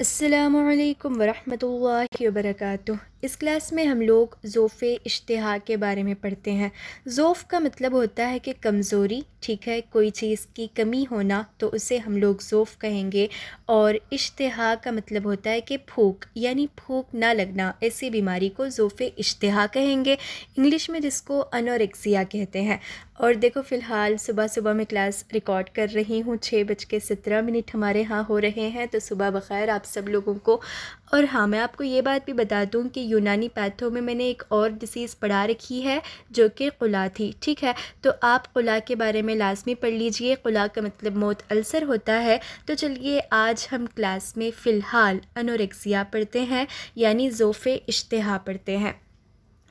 अस्सलामुअलैकुम वरहमतुल्लाहि वबरकातुह। इस क्लास में हम लोग ज़ोफ़े इश्तिहा के बारे में पढ़ते हैं। ज़ोफ़ का मतलब होता है कि कमज़ोरी, ठीक है, कोई चीज़ की कमी होना, तो उसे हम लोग ज़ोफ़ कहेंगे। और इश्तिहा का मतलब होता है कि भूख, यानी भूख ना लगना, ऐसी बीमारी को ज़ोफ़े इश्तिहा कहेंगे, इंग्लिश में जिसको अनोरेक्सिया कहते हैं। और देखो फ़िलहाल सुबह सुबह मैं क्लास रिकॉर्ड कर रही हूँ, 6:17 हमारे यहाँ हो रहे हैं, तो सुबह बख़ैर आप सब लोगों को। और हाँ, मैं आपको ये बात भी बता दूँ कि यूनानी पैथो में मैंने एक और डिसीज़ पढ़ा रखी है जो कि क़ुला थी, ठीक है। तो आप क़ुला के बारे में लाज़मी पढ़ लीजिए। क़ुला का मतलब मौत अल्सर होता है। तो चलिए आज हम क्लास में फ़िलहाल अनोरेक्सिया पढ़ते हैं, यानी ज़ोफ़े इश्तिहा पढ़ते हैं।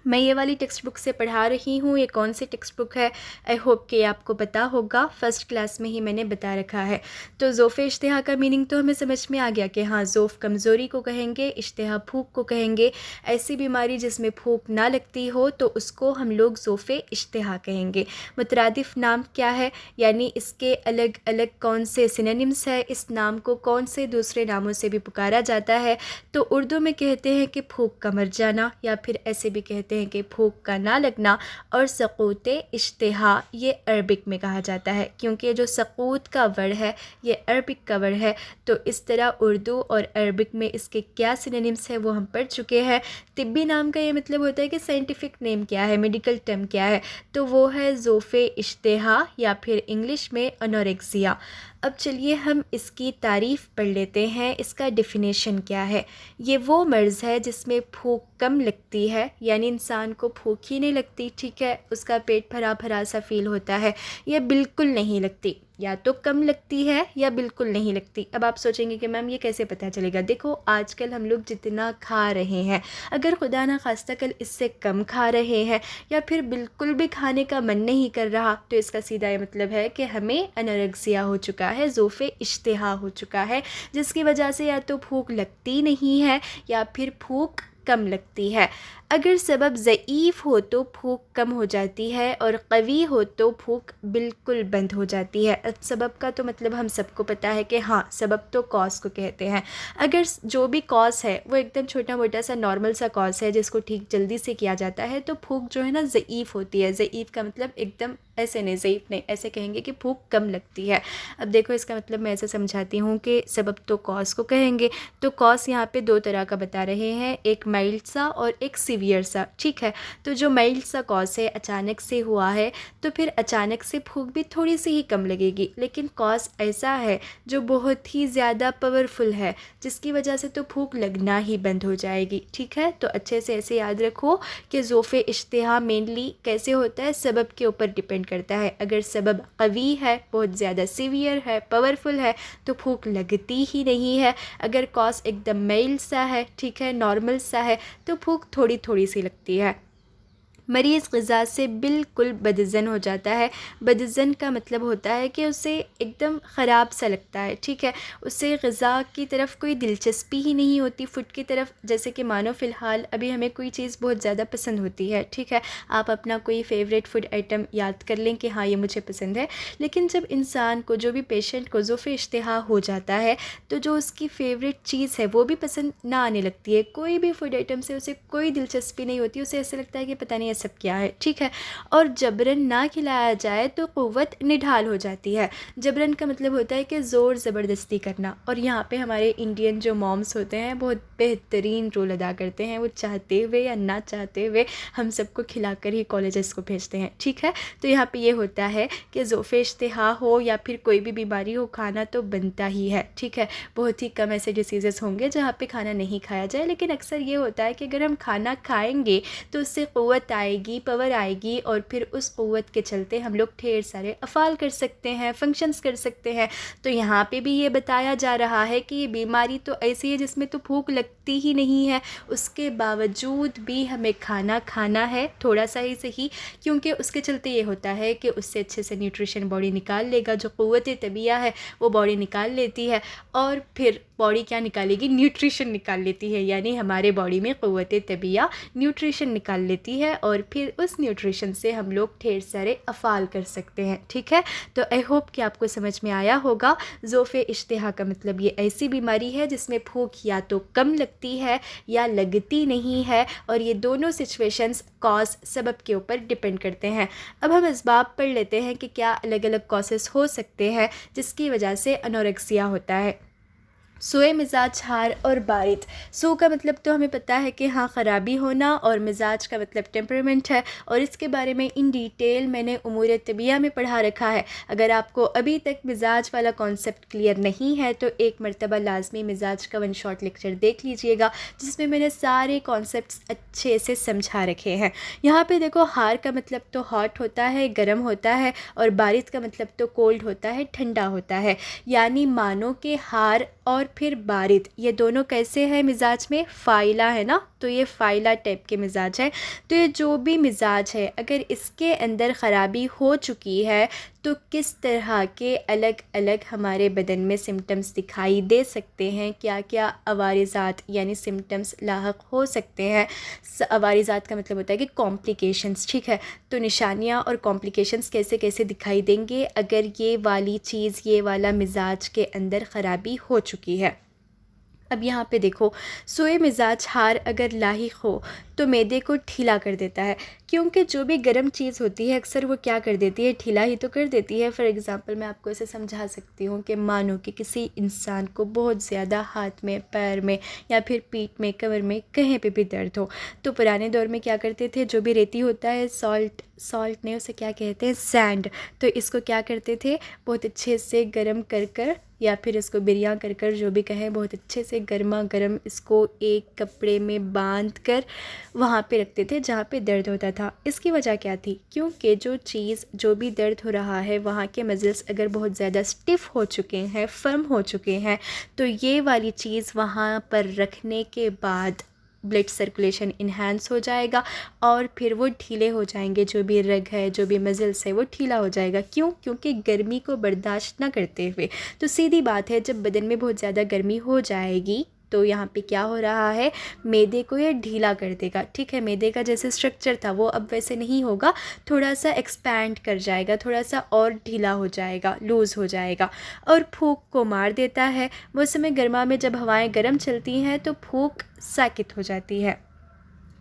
मैं ये वाली टेक्स्ट बुक से पढ़ा रही हूँ। ये कौन सी टेक्स्ट बुक है, आई होप कि आपको पता होगा, फ़र्स्ट क्लास में ही मैंने बता रखा है। तो ज़ोफ़े इश्तिहा का मीनिंग तो हमें समझ में आ गया कि हाँ, ज़ोफ़ कमज़ोरी को कहेंगे, इश्तिहा भूख को कहेंगे। ऐसी बीमारी जिसमें भूख ना लगती हो तो उसको हम लोग ज़ोफ़े इश्तिहा कहेंगे। मुतरादिफ़ नाम क्या है, यानी इसके अलग अलग कौन से सिनोनिम्स है, इस नाम को कौन से दूसरे नामों से भी पुकारा जाता है। तो उर्दू में कहते हैं कि भूख का मर जाना, या फिर ऐसे भी कहते हैं कि भूख का ना लगना। और सकूत इश्तिहा ये अरबिक में कहा जाता है, क्योंकि जो सकूत का वर्ड है ये अरबिक का वर्ड है। तो इस तरह उर्दू और अरबिक में इसके क्या सिनोनिम्स है वो हम पढ़ चुके हैं। तिब्बी नाम का ये मतलब होता है कि साइंटिफिक नेम क्या है, मेडिकल टर्म क्या है, तो वो है ज़ोफ़े इश्तिहा, या फिर इंग्लिश में अनोरेक्सिया। अब चलिए हम इसकी तारीफ़ पढ़ लेते हैं। इसका डेफिनेशन क्या है। ये वो मर्ज़ है जिसमें भूख कम लगती है, यानी इंसान को भूख ही नहीं लगती, ठीक है, उसका पेट भरा भरा सा फ़ील होता है, या बिल्कुल नहीं लगती, या तो कम लगती है या बिल्कुल नहीं लगती। अब आप सोचेंगे कि मैम ये कैसे पता चलेगा। देखो आजकल हम लोग जितना खा रहे हैं, अगर खुदा ना खास्ता कल इससे कम खा रहे हैं या फिर बिल्कुल भी खाने का मन नहीं कर रहा, तो इसका सीधा ये मतलब है कि हमें एनोरेक्सिया हो चुका है, ज़ोफ़े इश्तिहा हो चुका है, जिसकी वजह से या तो भूख लगती नहीं है या फिर भूख कम लगती है। अगर सबब ज़ईफ़ हो तो भूख कम हो जाती है, और क़वी हो तो भूख बिल्कुल बंद हो जाती है। अब सबब का तो मतलब हम सबको पता है कि हाँ, सबब तो कॉज़ को कहते हैं। अगर जो भी कॉज़ है वो एकदम छोटा मोटा सा नॉर्मल सा कॉज़ है जिसको ठीक जल्दी से किया जाता है, तो भूख जो है ना ज़ईफ़ होती है। ज़ईफ़ का मतलब एकदम ऐसे नहीं, ज़ईफ़ नहीं, ऐसे कहेंगे कि भूख कम लगती है। अब देखो इसका मतलब मैं ऐसे समझाती हूँ कि सबब तो कॉज़ को कहेंगे। तो कॉज़ यहाँ पे दो तरह का बता रहे हैं, एक माइल्ड सा और एक सीवियर सा, ठीक है। तो जो माइल्ड सा कॉज़ है, अचानक से हुआ है, तो फिर अचानक से भूख भी थोड़ी सी ही कम लगेगी। लेकिन कॉज़ ऐसा है जो बहुत ही ज़्यादा पावरफुल है, जिसकी वजह से तो भूख लगना ही बंद हो जाएगी, ठीक है। तो अच्छे से ऐसे याद रखो कि ज़ोफ़े इश्तिहा मेनली कैसे होता है, सबब के ऊपर डिपेंड करता है। अगर सबब क़वी है, बहुत ज़्यादा सीवियर है, पावरफुल है, तो भूख लगती ही नहीं है। अगर कॉज़ एकदम माइल्ड सा है, ठीक है, नॉर्मल सा है, तो भूख थोड़ी थोड़ी सी लगती है। मरीज़ ग़िज़ा से बिल्कुल बदज़न हो जाता है। बदज़न का मतलब होता है कि उसे एकदम ख़राब सा लगता है, ठीक है, उसे ग़िज़ा की तरफ कोई दिलचस्पी ही नहीं होती, फ़ूड की तरफ। जैसे कि मानो फ़िलहाल अभी हमें कोई चीज़ बहुत ज़्यादा पसंद होती है, ठीक है, आप अपना कोई फ़ेवरेट फ़ूड आइटम याद कर लें कि हाँ ये मुझे पसंद है। लेकिन जब इंसान को, जो भी पेशेंट को ज़ोफ़े इश्तिहा हो जाता है, तो जो उसकी फ़ेवरेट चीज़ है वो भी पसंद ना आने लगती है। कोई भी फ़ूड आइटम से उसे कोई दिलचस्पी नहीं होती, उसे ऐसा लगता है कि पता नहीं सब क्या है, ठीक है। और जबरन ना खिलाया जाए तो क़ुव्वत निढाल हो जाती है। जबरन का मतलब होता है कि ज़ोर ज़बरदस्ती करना। और यहाँ पे हमारे इंडियन जो मॉम्स होते हैं बहुत बेहतरीन रोल अदा करते हैं। वो चाहते हुए या ना चाहते हुए हम सबको खिलाकर ही कॉलेजेस को भेजते हैं, ठीक है। तो यहाँ पे ये होता है कि ज़ोफ़े इश्तिहा हो या फिर कोई भी बीमारी हो, खाना तो बनता ही है, ठीक है। बहुत ही कम ऐसे डिसीज़ेस होंगे जहाँ पे खाना नहीं खाया जाए, लेकिन अक्सर ये होता है कि अगर हम खाना खाएंगे तो उससे क़ुव्वत आएगी, पावर आएगी, और फिर उस क़ुव्वत के चलते हम लोग ढेर सारे अफ़ाल कर सकते हैं, फंक्शंस कर सकते हैं। तो यहाँ पे भी ये बताया जा रहा है कि ये बीमारी तो ऐसी है जिसमें तो भूख लगती ही नहीं है, उसके बावजूद भी हमें खाना खाना है, थोड़ा सा ही सही, क्योंकि उसके चलते ये होता है कि उससे अच्छे से न्यूट्रिशन बॉडी निकाल लेगा, जो क़ुव्वत तबिया है वो बॉडी निकाल लेती है, और फिर बॉडी क्या निकालेगी, न्यूट्रिशन निकाल लेती है, यानी हमारे बॉडी में क़ुव्वत तबिया न्यूट्रिशन निकाल लेती है और फिर उस न्यूट्रिशन से हम लोग ढेर सारे अफ़ाल कर सकते हैं। ठीक है, तो आई होप कि आपको समझ में आया होगा। ज़ोफ़े इश्तिहा का मतलब ये ऐसी बीमारी है जिसमें भूख या तो कम लगती है या लगती नहीं है, और ये दोनों सिचुएशंस कॉज सबब के ऊपर डिपेंड करते हैं। अब हम इसबाब पढ़ लेते हैं कि क्या अलग अलग कॉजेस हो सकते हैं जिसकी वजह से अनोरेक्सिया होता है। सोए मिजाज, हार और बारिद। सो का मतलब तो हमें पता है कि हाँ ख़राबी होना, और मिजाज का मतलब टेम्परामेंट है, और इसके बारे में इन डिटेल मैंने उमूर तबिया में पढ़ा रखा है। अगर आपको अभी तक मिजाज वाला कॉन्सेप्ट क्लियर नहीं है तो एक मरतबा लाजमी मिजाज का वन शॉट लेक्चर देख लीजिएगा, जिसमें मैंने सारे कॉन्सेप्ट्स अच्छे से समझा रखे हैं। यहाँ पे देखो, हार का मतलब तो हॉट होता है, गर्म होता है, और बारिद का मतलब तो कोल्ड होता है, ठंडा होता है। यानी मानो कि हार और फिर बारिद ये दोनों कैसे हैं मिजाज में, फ़ाइला है ना, तो ये फ़ाइला टाइप के मिजाज है। तो ये जो भी मिजाज है अगर इसके अंदर ख़राबी हो चुकी है तो किस तरह के अलग अलग हमारे बदन में सिम्टम्स दिखाई दे सकते हैं, क्या क्या अवारिज़ात यानी सिम्टम्स लाहक हो सकते हैं। अवारिज़ात का मतलब होता है कि कॉम्प्लिकेशंस। ठीक है, तो निशानियाँ और कॉम्प्लिकेशंस कैसे कैसे दिखाई देंगे अगर ये वाली चीज़, ये वाला मिजाज के अंदर ख़राबी हो चुकी है। अब यहाँ पे देखो, सोए मिजाज हार अगर लाहिक हो तो मैदे को ढीला कर देता है, क्योंकि जो भी गर्म चीज़ होती है अक्सर वो क्या कर देती है, ढीला ही तो कर देती है। फॉर एग्ज़ाम्पल मैं आपको इसे समझा सकती हूँ कि मानो कि किसी इंसान को बहुत ज़्यादा हाथ में, पैर में या फिर पीठ में, कमर में, कहीं पे भी दर्द हो, तो पुराने दौर में क्या करते थे, जो भी रेती होता है, सॉल्ट ने उसे क्या कहते हैं, सैंड, तो इसको क्या करते थे, बहुत अच्छे से गर्म कर कर या फिर इसको बिरियाँ कर कर, जो भी कहें, बहुत अच्छे से गर्मा गर्म इसको एक कपड़े में बांध कर वहाँ पे रखते थे जहाँ पे दर्द होता था। इसकी वजह क्या थी, क्योंकि जो चीज़, जो भी दर्द हो रहा है वहाँ के मसल्स अगर बहुत ज़्यादा स्टिफ़ हो चुके हैं, फर्म हो चुके हैं, तो ये वाली चीज़ वहाँ पर रखने के बाद ब्लड सर्कुलेशन इन्हांस हो जाएगा और फिर वो ढीले हो जाएंगे, जो भी रग है, जो भी मसल्स है, वो ढीला हो जाएगा। क्यों? क्योंकि गर्मी को बर्दाश्त ना करते हुए। तो सीधी बात है, जब बदन में बहुत ज़्यादा गर्मी हो जाएगी तो यहाँ पे क्या हो रहा है, मैदे को ये ढीला कर देगा। ठीक है, मैदे का जैसे स्ट्रक्चर था वो अब वैसे नहीं होगा, थोड़ा सा एक्सपैंड कर जाएगा, थोड़ा सा और ढीला हो जाएगा, लूज़ हो जाएगा, और भूख को मार देता है। मौसम गर्मा में जब हवाएं गर्म चलती हैं तो भूख साकित हो जाती है,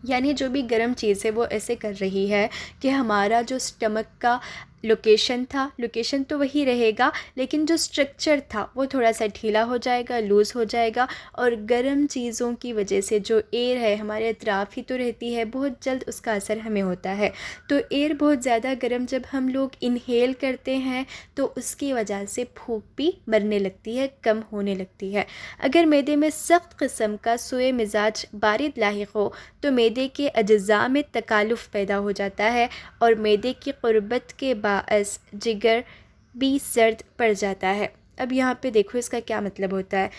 यानी जो भी गर्म चीज़ है वो ऐसे कर रही है कि हमारा जो स्टमक का लोकेशन था, लोकेशन तो वही रहेगा, लेकिन जो स्ट्रक्चर था वो थोड़ा सा ढीला हो जाएगा, लूज़ हो जाएगा, और गर्म चीज़ों की वजह से जो एयर है हमारे अतराफ़ ही तो रहती है, बहुत जल्द उसका असर हमें होता है। तो एयर बहुत ज़्यादा गर्म जब हम लोग इनहेल करते हैं तो उसकी वजह से भूख भी मरने लगती है, कम होने लगती है। अगर मैदे में सख्त किस्म का सोए मिजाज बारिद लाहिक हो तो मैदे के अज्जा में तकालुफ़ पैदा हो जाता है और मैदे की क़ुर्बत के बाअस जिगर भी सर्द पड़ जाता है। अब यहाँ पे देखो इसका क्या मतलब होता है।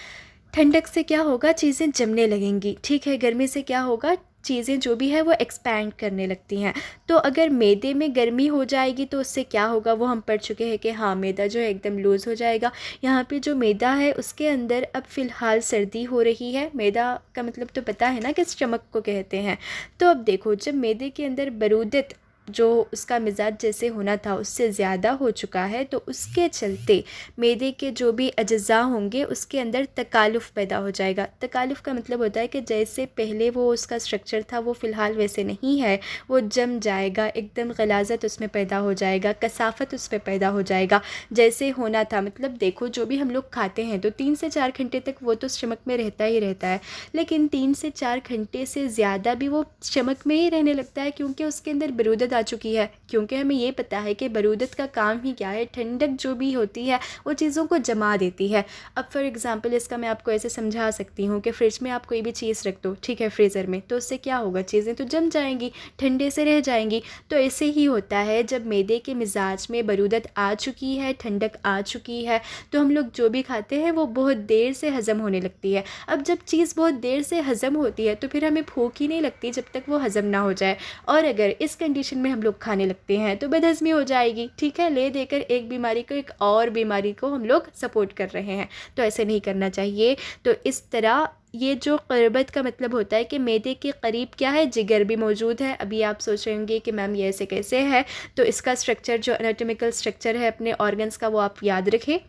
ठंडक से क्या होगा, चीज़ें जमने लगेंगी। ठीक है, गर्मी से क्या होगा, चीज़ें जो भी है वो एक्सपैंड करने लगती हैं। तो अगर मैदे में गर्मी हो जाएगी तो उससे क्या होगा, वो हम पढ़ चुके हैं कि हाँ, मैदा जो है एकदम लूज़ हो जाएगा। यहाँ पे जो मैदा है उसके अंदर अब फ़िलहाल सर्दी हो रही है। मैदा का मतलब तो पता है ना कि स्टमक को कहते हैं। तो अब देखो, जब मैदे के अंदर बरूदत, जो उसका मिजाज जैसे होना था उससे ज़्यादा हो चुका है, तो उसके चलते मैदे के जो भी अज्जा होंगे उसके अंदर तकालुफ़ पैदा हो जाएगा। तकालुफ़ का मतलब होता है कि जैसे पहले वो उसका स्ट्रक्चर था वो फ़िलहाल वैसे नहीं है, वो जम जाएगा, एकदम गलाज़त उसमें पैदा हो जाएगा, कसाफ़त उसमें पैदा हो जाएगा जैसे होना था। मतलब देखो, जो भी हम लोग खाते हैं तो 3 से 4 घंटे तक वो तो स्टमक में रहता ही रहता है, लेकिन 3 से 4 घंटे से ज़्यादा भी वो स्टमक में ही रहने लगता है, क्योंकि उसके अंदर बरूदत आ चुकी है। क्योंकि हमें ये पता है कि बरूदत का काम ही क्या है, ठंडक जो भी होती है वो चीज़ों को जमा देती है। अब फॉर एग्ज़ाम्पल इसका मैं आपको ऐसे समझा सकती हूँ कि फ्रिज में आप कोई भी चीज़ रख दो, ठीक है, फ्रीज़र में, तो उससे क्या होगा, चीज़ें तो जम जाएंगी, ठंडे से रह जाएंगी। तो ऐसे ही होता है, जब मैदे के मिजाज में बरूदत आ चुकी है, ठंडक आ चुकी है, तो हम लोग जो भी खाते हैं वो बहुत देर से हज़म होने लगती है। अब जब चीज़ बहुत देर से हज़म होती है तो फिर हमें भूख ही नहीं लगती जब तक वो हज़म ना हो जाए। और अगर इस कंडीशन में हम लोग खाने लगते हैं तो बदहज़मी हो जाएगी, ठीक है। ले देकर एक बीमारी को एक और बीमारी को हम लोग सपोर्ट कर रहे हैं, तो ऐसे नहीं करना चाहिए। तो इस तरह ये जो क़ुरबत का मतलब होता है कि मैदे के करीब क्या है, जिगर भी मौजूद है। अभी आप सोच रहे होंगे कि मैम ये ऐसे कैसे है, तो इसका स्ट्रक्चर जो एनाटॉमिकल स्ट्रक्चर है अपने ऑर्गन्स का वो आप याद रखें,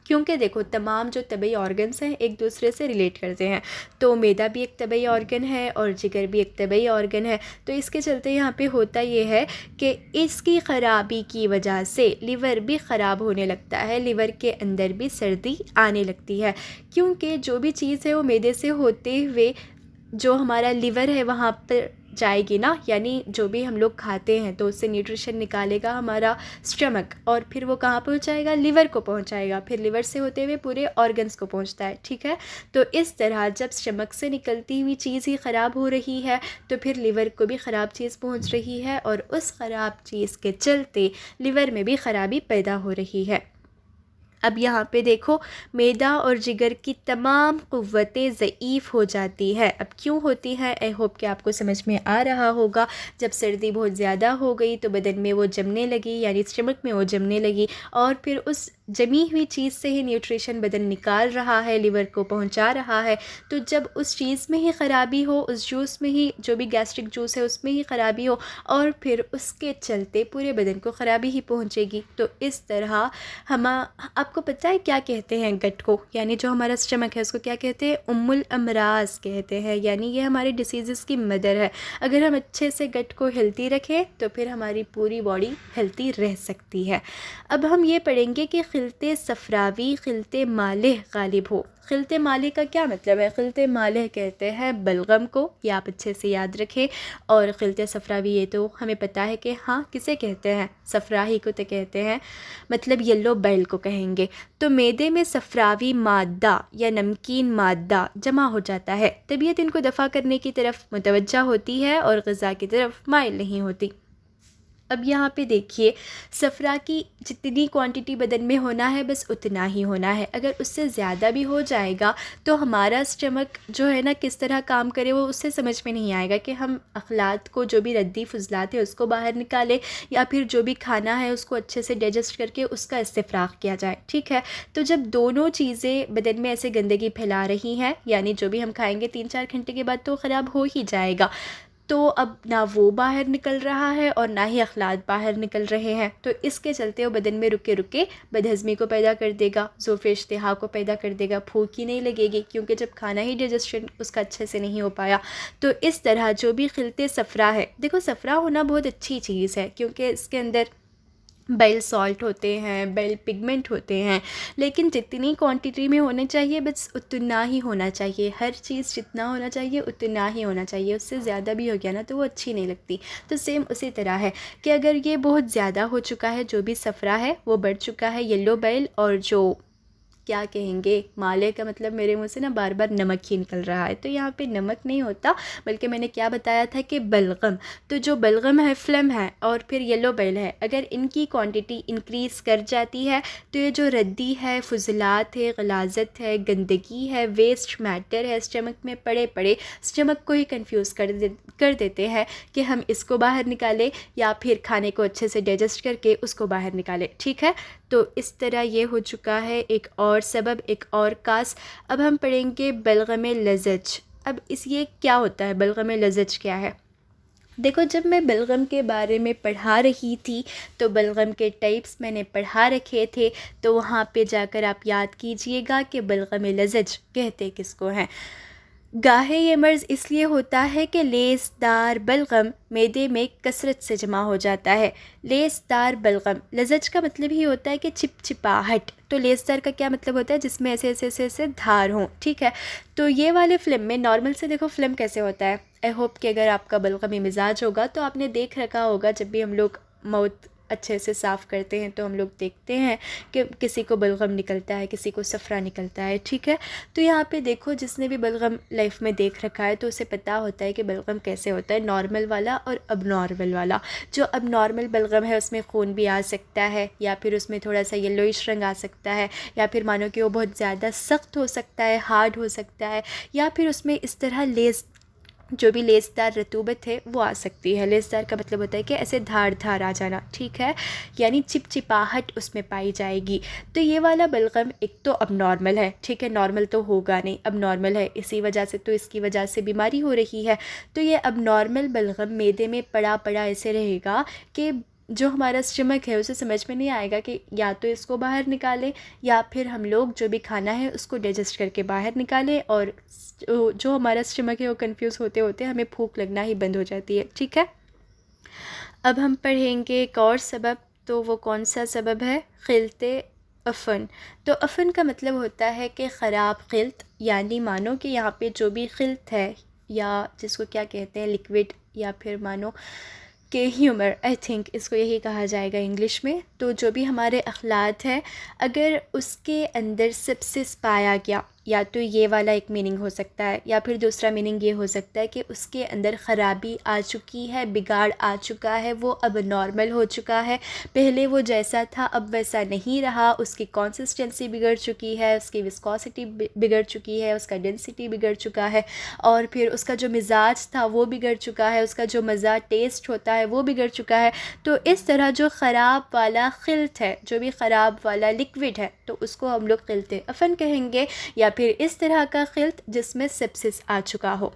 क्योंकि देखो तमाम जो तबई ऑर्गन्स हैं एक दूसरे से रिलेट करते हैं। तो मैदा भी एक तबई ऑर्गन है और जिगर भी एक तबई ऑर्गन है। तो इसके चलते यहाँ पे होता ये है कि इसकी ख़राबी की वजह से लिवर भी ख़राब होने लगता है, लिवर के अंदर भी सर्दी आने लगती है, क्योंकि जो भी चीज़ है वो मैदे से होते हुए जो हमारा लिवर है वहाँ पर जाएगी ना, यानी जो भी हम लोग खाते हैं तो उससे न्यूट्रिशन निकालेगा हमारा स्टमक, और फिर वो कहाँ पहुँचाएगा, लिवर को पहुँचाएगा, फिर लिवर से होते हुए पूरे ऑर्गन्स को पहुँचता है, ठीक है। तो इस तरह जब स्टमक से निकलती हुई चीज़ ही ख़राब हो रही है तो फिर लिवर को भी ख़राब चीज़ पहुँच रही है, और उस ख़राब चीज़ के चलते लिवर में भी ख़राबी पैदा हो रही है। अब यहाँ पे देखो मैदा और जिगर की तमाम क़ुव्वतें ज़ईफ़ हो जाती है। अब क्यों होती है, आई होप कि आपको समझ में आ रहा होगा। जब सर्दी बहुत ज़्यादा हो गई तो बदन में वो जमने लगी, यानी स्टमक में वो जमने लगी, और फिर उस जमी हुई चीज़ से ही न्यूट्रिशन बदन निकाल रहा है, लिवर को पहुंचा रहा है। तो जब उस चीज़ में ही ख़राबी हो, उस जूस में ही, जो भी गैस्ट्रिक जूस है उसमें ही ख़राबी हो, और फिर उसके चलते पूरे बदन को ख़राबी ही पहुंचेगी। तो इस तरह हम आपको पता है क्या कहते हैं गट को, यानी जो हमारा स्टमक है उसको क्या कहते हैं, उम्मुल अमराज कहते हैं, यानी ये हमारे डिसीज़ की मदर है। अगर हम अच्छे से गट को हेल्दी रखें तो फिर हमारी पूरी बॉडी हेल्दी रह सकती है। अब हम ये पढ़ेंगे कि खिलते सफ़रावी खिलते मालिह गालिब हो। खिलते मालिह का क्या मतलब है, खिलते मालिह कहते हैं बलगम को, ये आप अच्छे से याद रखें। और खिलते सफ़रावी ये तो हमें पता है कि हाँ किसे कहते हैं, सफ़राही को तो कहते हैं, मतलब येलो बैल को कहेंगे। तो मैदे में सफ़रावी मादा या नमकीन मादा जमा हो जाता है, तबीयत इनको दफ़ा करने की तरफ मुतवज्जा होती है और ग़िज़ा की तरफ माइल नहीं होती। अब यहाँ पे देखिए, सफ़रा की जितनी क्वांटिटी बदन में होना है बस उतना ही होना है। अगर उससे ज़्यादा भी हो जाएगा तो हमारा स्टमक जो है ना किस तरह काम करे वो उससे समझ में नहीं आएगा कि हम अखलात को, जो भी रद्दी फुजलात है उसको बाहर निकालें, या फिर जो भी खाना है उसको अच्छे से डाइजेस्ट करके उसका इस्तिफ़राग़ किया जाए, ठीक है। तो जब दोनों चीज़ें बदन में ऐसे गंदगी फैला रही हैं, यानी जो भी हम खाएँगे 3-4 घंटे के बाद तो ख़राब हो ही जाएगा, तो अब ना वो बाहर निकल रहा है और ना ही अखलात बाहर निकल रहे हैं, तो इसके चलते वो बदन में रुके रुके बदहज़मी को पैदा कर देगा, ज़ोफ़े इश्तिहा को पैदा कर देगा, भूख ही नहीं लगेगी, क्योंकि जब खाना ही डाइजेशन उसका अच्छे से नहीं हो पाया। तो इस तरह जो भी खिलते सफ़रा है, देखो सफ़रा होना बहुत अच्छी चीज़ है, क्योंकि इसके अंदर बेल सॉल्ट होते हैं, बेल पिगमेंट होते हैं, लेकिन जितनी क्वांटिटी में होने चाहिए बस उतना ही होना चाहिए। हर चीज़ जितना होना चाहिए उतना ही होना चाहिए, उससे ज़्यादा भी हो गया ना तो वो अच्छी नहीं लगती। तो सेम उसी तरह है कि अगर ये बहुत ज़्यादा हो चुका है, जो भी सफ़रा है वो बढ़ चुका है, येलो बेल, और जो क्या कहेंगे माले का मतलब मेरे मुंह से ना बार बार नमक ही निकल रहा है, तो यहाँ पे नमक नहीं होता, बल्कि मैंने क्या बताया था कि बलगम। तो जो बलगम है, फ्लम है और फिर येलो बेल है, अगर इनकी क्वांटिटी इंक्रीज़ कर जाती है तो ये जो रद्दी है, फुजलात है, गलाजत है, गंदगी है, वेस्ट मैटर है, स्टमक में पड़े पड़े स्टमक को ही कंफ्यूज कर देते हैं कि हम इसको बाहर निकालें या फिर खाने को अच्छे से डाइजेस्ट करके उसको बाहर निकालें, ठीक है। तो इस तरह ये हो चुका है एक और सबब, एक और कास। अब हम पढ़ेंगे बलगम लज़ज। अब इस ये क्या होता है, बलगम लज़ज क्या है। देखो, जब मैं बलगम के बारे में पढ़ा रही थी तो बलगम के टाइप्स मैंने पढ़ा रखे थे, तो वहाँ पे जाकर आप याद कीजिएगा कि बलगम लज़ज कहते किसको हैं। गाहे ये मर्ज़ इसलिए होता है कि लेसदार बलगम मैदे में कसरत से जमा हो जाता है। लेसदार बलगम, लज़ज का मतलब ही होता है कि चिपचिपाहट, तो लेसदार का क्या मतलब होता है, जिसमें ऐसे ऐसे ऐसे ऐसे धार हों, ठीक है। तो ये वाले फ़िल्म में नॉर्मल से देखो फ़िल्म कैसे होता है। आई होप कि अगर आपका बलगमी मिजाज होगा तो आपने देख रखा होगा, जब भी हम लोग माउथ अच्छे से साफ़ करते हैं तो हम लोग देखते हैं कि किसी को बलगम निकलता है, किसी को सफ़रा निकलता है, ठीक है। तो यहाँ पे देखो, जिसने भी बलगम लाइफ में देख रखा है तो उसे पता होता है कि बलगम कैसे होता है, नॉर्मल वाला और अब नॉर्मल वाला। जो अब नॉर्मल बलगम है उसमें खून भी आ सकता है, या फिर उसमें थोड़ा सा येलोइश रंग आ सकता है, या फिर मानो कि वो बहुत ज़्यादा सख्त हो सकता है, हार्ड हो सकता है, या फिर उसमें इस तरह जो भी लेसदार रतूबत है वो आ सकती है। लेसदार का मतलब होता है कि ऐसे धार धार आ जाना, ठीक है, यानी चिपचिपाहट उसमें पाई जाएगी। तो ये वाला बलगम एक तो अब नॉर्मल है, ठीक है, नॉर्मल तो होगा नहीं, अब नॉर्मल है, इसी वजह से तो इसकी वजह से बीमारी हो रही है। तो ये अब नॉर्मल बलगम मैदे में पड़ा पड़ा ऐसे रहेगा कि जो हमारा स्टमक है उसे समझ में नहीं आएगा कि या तो इसको बाहर निकालें या फिर हम लोग जो भी खाना है उसको डाइजेस्ट करके बाहर निकालें, और जो हमारा स्टमक है वो कंफ्यूज होते होते हमें भूख लगना ही बंद हो जाती है, ठीक है। अब हम पढ़ेंगे एक और सबब, तो वो कौन सा सबब है, खिलते अफ़न। तो अफ़न का मतलब होता है कि ख़राब खिल्त, यानी मानो कि यहाँ पे जो भी खिल्त है या जिसको क्या कहते हैं लिक्विड, या फिर मानो के ह्यूमर, आई थिंक इसको यही कहा जाएगा इंग्लिश में। तो जो भी हमारे अखलात हैं अगर उसके अंदर सबसिस पाया गया, या तो ये वाला एक मीनिंग हो सकता है, या फिर दूसरा मीनिंग ये हो सकता है कि उसके अंदर ख़राबी आ चुकी है, बिगाड़ आ चुका है, वो अब नॉर्मल हो चुका है, पहले वो जैसा था अब वैसा नहीं रहा, उसकी कंसिस्टेंसी बिगड़ चुकी है, उसकी विस्कोसिटी बिगड़ चुकी है, उसका डेंसिटी बिगड़ चुका है, और फिर उसका जो मिजाज था वो बिगड़ चुका है, उसका जो मज़ा टेस्ट होता है वो बिगड़ चुका है। तो इस तरह जो ख़राब वाला खिल्त है, जो भी ख़राब वाला लिक्विड है, तो उसको हम लोग खिलते अफ़न कहेंगे, या फिर इस तरह का खिल्त जिसमें सेप्सिस आ चुका हो।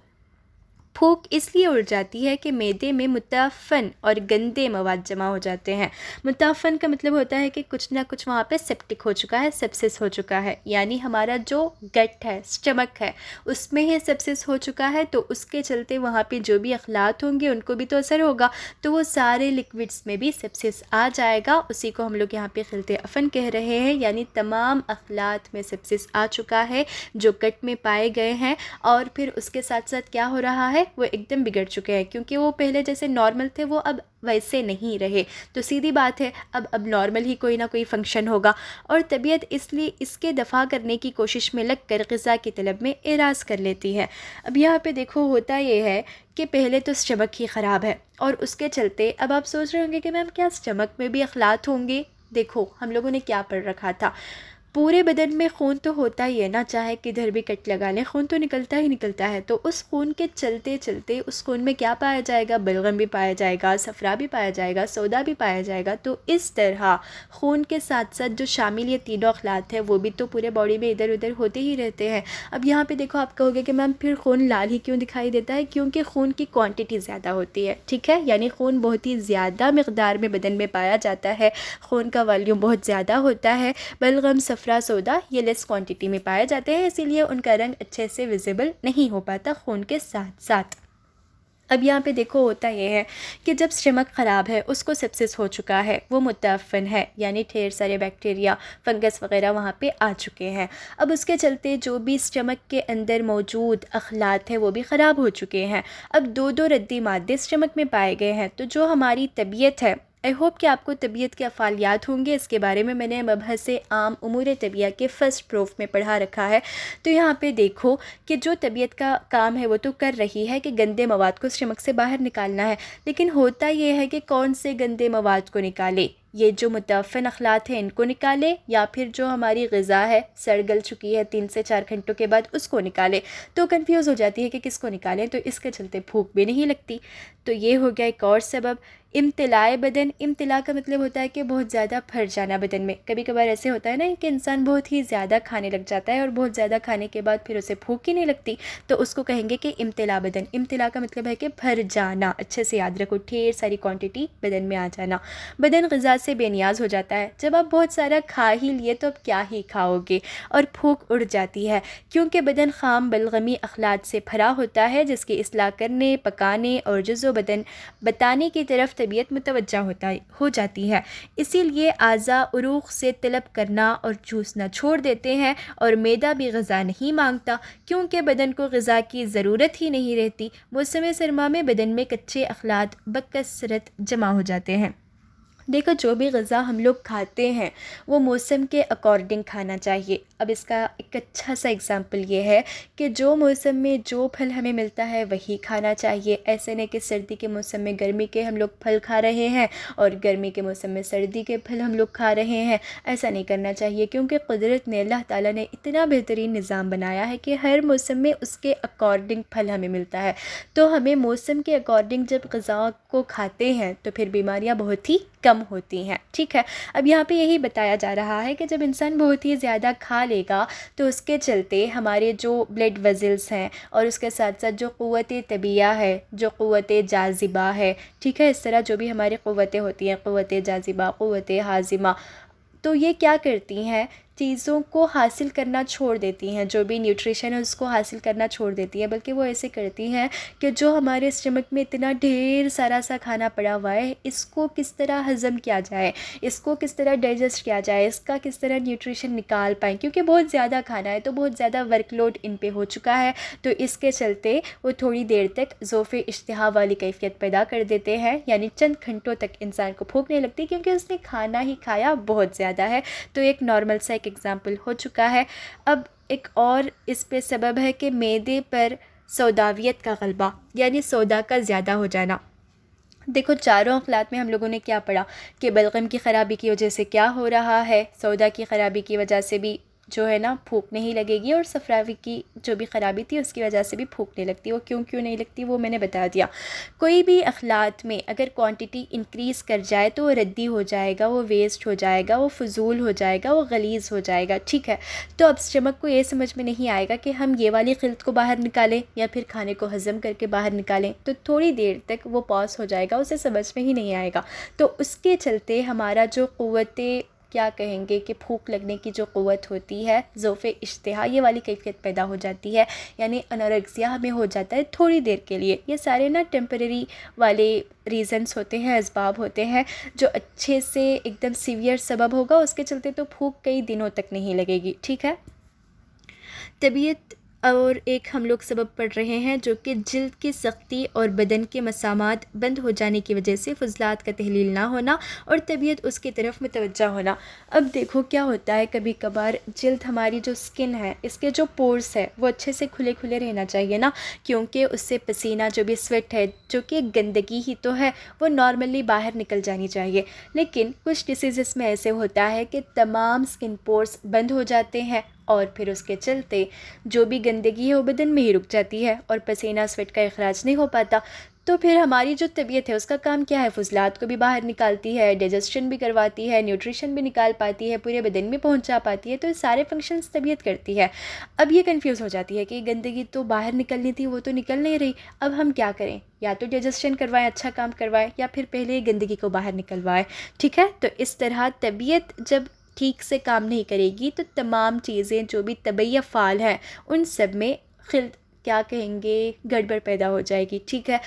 भूख इसलिए उड़ जाती है कि मैदे में मुताफ़न और गंदे मवाद जमा हो जाते हैं। मुताफ़न का मतलब होता है कि कुछ ना कुछ वहाँ पे सेप्टिक हो चुका है, सेप्सिस हो चुका है, यानी हमारा जो गट है, स्टमक है, उसमें ही सेप्सिस हो चुका है। तो उसके चलते वहाँ पे जो भी अखलात होंगे उनको भी तो असर होगा, तो वो सारे लिक्विड्स में भी सेप्सिस आ जाएगा। उसी को हम लोग यहाँ पे खिलते अफ़न कह रहे हैं, यानी तमाम अखलात में सेप्सिस आ चुका है जो गट में पाए गए हैं, और फिर उसके साथ साथ क्या हो रहा है, वो एकदम बिगड़ चुके हैं, क्योंकि वो पहले जैसे नॉर्मल थे वो अब वैसे नहीं रहे। तो सीधी बात है अब नॉर्मल ही कोई ना कोई फ़ंक्शन होगा, और तबीयत इसलिए इसके दफ़ा करने की कोशिश में लग कर ग़िज़ा की तलब में एराज़ कर लेती है। अब यहाँ पे देखो होता ये है कि पहले तो स्टमक ही ख़राब है, और उसके चलते अब आप सोच रहे होंगे कि मैम क्या स्टमक में भी अखलात होंगे। देखो हम लोगों ने क्या पढ़ रखा था, पूरे बदन में खून तो होता ही है ना, चाहे किधर भी कट लगा लें खून तो निकलता ही निकलता है। तो उस खून के चलते चलते उस खून में क्या पाया जाएगा, बलगम भी पाया जाएगा, सफ़रा भी पाया जाएगा, सोदा भी पाया जाएगा। तो इस तरह खून के साथ साथ जो शामिल ये तीनों अखलात हैं वो भी तो पूरे बॉडी में इधर उधर होते ही रहते हैं। अब यहाँ पे देखो आप कहोगे कि मैम फिर खून लाल ही क्यों दिखाई देता है, क्योंकि खून की क्वांटिटी ज़्यादा होती है, ठीक है, यानी खून बहुत ही ज़्यादा मकदार में बदन में पाया जाता है, खून का वॉल्यूम बहुत ज़्यादा होता है। बलगम, सफ़रा, सोदा ये लेस क्वांटिटी में पाए जाते हैं, इसीलिए उनका रंग अच्छे से विजिबल नहीं हो पाता खून के साथ साथ। अब यहाँ पे देखो होता ये है कि जब स्टमक ख़राब है, उसको सेप्सिस हो चुका है, वो मुताफ़न है, यानी ढेर सारे बैक्टीरिया, फंगस वग़ैरह वहाँ पे आ चुके हैं। अब उसके चलते जो भी स्टमक के अंदर मौजूद अखलात हैं वो भी ख़राब हो चुके हैं। अब दो दो रद्दी मादे स्टमक में पाए गए हैं। तो जो हमारी तबीयत है, आई होप कि आपको तबीयत के अफ़ाल याद होंगे, इसके बारे में मैंने मबहसे आम उमूर तबीया के फ़र्स्ट प्रूफ में पढ़ा रखा है। तो यहाँ पे देखो कि जो तबीयत का काम है वो तो कर रही है कि गंदे मवाद को स्टमक से बाहर निकालना है, लेकिन होता ये है कि कौन से गंदे मवाद को निकाले, ये जो मुताफ़न अखलात हैं इनको निकाले, या फिर जो हमारी ग़िज़ा है सड़ गल चुकी है 3 से 4 घंटों के बाद उसको निकाले। तो कंफ्यूज हो जाती है कि किसको निकालें, तो इसके चलते भूख भी नहीं लगती। तो ये हो गया एक और सबब। इम्तिलाए बदन, इम्तिला का मतलब होता है कि बहुत ज़्यादा भर जाना बदन में। कभी कभार ऐसे होता है ना कि इंसान बहुत ही ज़्यादा खाने लग जाता है और बहुत ज़्यादा खाने के बाद फिर उसे भूख ही नहीं लगती, तो उसको कहेंगे कि इम्तिला बदन। इम्तिला का मतलब है कि भर जाना, अच्छे से याद रखो, ढेर सारी क्वांटिटी बदन में आ जाना। बदन ग़िज़ा से बेनियाज हो जाता है, जब आप बहुत सारा खा ही लिए तो अब क्या ही खाओगे, और भूख उड़ जाती है, क्योंकि बदन खाम बलगमी अखलात से भरा होता है, जिसकी इस्लाह करने, पकाने और जुज़ो बदन बताने की तरफ तबीयत मुतवज्जा हो जाती है। इसीलिए आज़ा उरूख से तलब करना और चूसना छोड़ देते हैं, और मैदा भी ग़िज़ा नहीं मांगता, क्योंकि बदन को ग़िज़ा की ज़रूरत ही नहीं रहती। मौसम सरमा में बदन में कच्चे अखलात बकसरत जमा हो जाते हैं। देखो, जो भी ग़िज़ा हम लोग खाते हैं वो मौसम के अकॉर्डिंग खाना चाहिए। अब इसका एक अच्छा सा एग्ज़ाम्पल ये है कि जो मौसम में जो फल हमें मिलता है वही खाना चाहिए। ऐसे नहीं कि सर्दी के मौसम में गर्मी के हम लोग फल खा रहे हैं और गर्मी के मौसम में सर्दी के फल हम लोग खा रहे हैं, ऐसा नहीं करना चाहिए। क्योंकि कुदरत ने, अल्लाह ताला ने इतना बेहतरीन निज़ाम बनाया है कि हर मौसम में उसके अकॉर्डिंग फल हमें मिलता है। तो हमें मौसम के अकॉर्डिंग जब ग़िज़ा को खाते हैं तो फिर बीमारियाँ बहुत ही कम होती हैं। ठीक है, अब यहाँ पे यही बताया जा रहा है कि जब इंसान बहुत ही ज़्यादा खा लेगा तो उसके चलते हमारे जो ब्लड वेज़ल्स हैं और उसके साथ साथ जो क़ुव्वत तबिया है, जो क़ुव्वत जाज़िबा है, ठीक है, इस तरह जो भी हमारी क़ुव्वतें होती हैं, क़ुव्वत जाज़िबा, क़ुव्वत हाज़िमा, तो ये क्या करती हैं, चीज़ों को हासिल करना छोड़ देती हैं। जो भी न्यूट्रिशन है उसको हासिल करना छोड़ देती हैं, बल्कि वो ऐसे करती हैं कि जो हमारे स्टमक में इतना ढेर सारा सा खाना पड़ा हुआ है, इसको किस तरह हज़म किया जाए, इसको किस तरह डाइजेस्ट किया जाए, इसका किस तरह न्यूट्रिशन निकाल पाएँ। क्योंकि बहुत ज़्यादा खाना है तो बहुत ज़्यादा वर्कलोड इन पे हो चुका है, तो इसके चलते वो थोड़ी देर तक ज़ोफ़े इश्तिहा वाली कैफ़ियत पैदा कर देते हैं, यानी चंद घंटों तक इंसान को भूख नहीं लगती क्योंकि उसने खाना ही खाया बहुत ज़्यादा है। तो एक नॉर्मल सा एग्ज़ाम्पल हो चुका है। अब एक और इस पे सबब है कि मैदे पर सौदावियत का ग़लबा, यानी सौदा का ज़्यादा हो जाना। देखो, चारों अखलात में हम लोगों ने क्या पढ़ा कि बलगम की ख़राबी की वजह से क्या हो रहा है, सौदा की ख़राबी की वजह से भी जो है ना भूख नहीं लगेगी, और सफ़रावी की जो भी ख़राबी थी उसकी वजह से भी भूख नहीं लगती। वो क्यों नहीं लगती वो मैंने बता दिया। कोई भी अखलात में अगर क्वांटिटी इंक्रीज़ कर जाए तो वो रद्दी हो जाएगा, वो वेस्ट हो जाएगा, वो फ़ुज़ूल हो जाएगा, वो गलीज़ हो जाएगा। ठीक है, तो अब स्टमक को ये समझ में नहीं आएगा कि हम ये वाली ख़िल्त को बाहर निकालें या फिर खाने को हज़म करके बाहर निकालें, तो थोड़ी देर तक वो पॉज़ हो जाएगा, उसे समझ में ही नहीं आएगा। तो उसके चलते हमारा जो क़ुव्वतें, क्या कहेंगे कि भूख लगने की जो क़ुव्वत होती है, ज़ोफ़े इश्तिहा, ये वाली कैफ़ियत पैदा हो जाती है, यानी एनोरेक्सिया हमें हो जाता है थोड़ी देर के लिए। ये सारे ना टेम्परेरी वाले रीज़न्स होते हैं, असबाब होते हैं। जो अच्छे से एकदम सीवियर सबब होगा उसके चलते तो भूख कई दिनों तक नहीं लगेगी। ठीक है, तबीयत और एक हम लोग सबब पढ़ रहे हैं जो कि जिल्द की सख्ती और बदन के मसामात बंद हो जाने की वजह से फजलात का तहलील ना होना और तबीयत उसकी तरफ मुतवज्जा होना। अब देखो क्या होता है, कभी कभार जिल्द, हमारी जो स्किन है, इसके जो पोर्स है वो अच्छे से खुले खुले रहना चाहिए ना, क्योंकि उससे पसीना, जो भी स्वेट है, जो कि गंदगी ही तो है, वो नॉर्मली बाहर निकल जानी चाहिए। लेकिन कुछ डिसीज़ में ऐसे होता है कि तमाम स्किन पोर्स बंद हो जाते हैं और फिर उसके चलते जो भी गंदगी है वो बदन में ही रुक जाती है और पसीना, स्वेट का इखराज नहीं हो पाता। तो फिर हमारी जो तबीयत है उसका काम क्या है, फुजलात को भी बाहर निकालती है, डाइजेशन भी करवाती है, न्यूट्रिशन भी निकाल पाती है, पूरे बदन में पहुंचा पाती है। तो सारे फंक्शंस तबीयत करती है। अब ये कंफ्यूज हो जाती है कि गंदगी तो बाहर निकलनी थी, वो तो निकल नहीं रही, अब हम क्या करें, या तो डाइजेशन करवाएं, अच्छा काम करवाएं, या फिर पहले गंदगी को बाहर निकलवाएं। ठीक है, तो इस तरह तबीयत जब ठीक से काम नहीं करेगी तो तमाम चीज़ें जो भी तबई फ़ाल हैं उन सब में क्या कहेंगे, गड़बड़ पैदा हो जाएगी। ठीक है,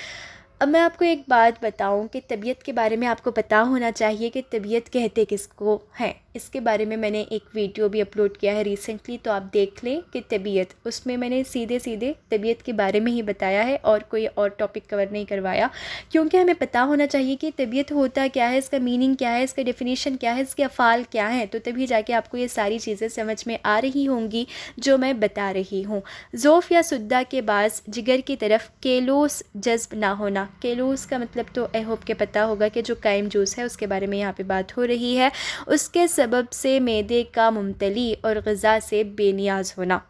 अब मैं आपको एक बात बताऊं कि तबीयत के बारे में आपको पता होना चाहिए कि तबीयत कहते किसको हैं। इसके बारे में मैंने एक वीडियो भी अपलोड किया है रिसेंटली, तो आप देख लें कि तबीयत, उसमें मैंने सीधे सीधे तबीयत के बारे में ही बताया है और कोई और टॉपिक कवर नहीं करवाया, क्योंकि हमें पता होना चाहिए कि तबीयत होता क्या है, इसका मीनिंग क्या है, इसका डेफिनेशन क्या है, इसके अफ़ाल क्या हैं, तो तभी जाके आपको ये सारी चीज़ें समझ में आ रही होंगी जो मैं बता रही हूँ। ज़ोफ़ या सुद्दा के बाद जिगर की तरफ केलोस जज्ब ना होना। केलोस का मतलब तो आई होप के पता होगा कि जो कायम जूस है उसके बारे में यहाँ पे बात हो रही है। उसके सबब से मैदे का मुमतली और ग़िज़ा से बेनियाज होना।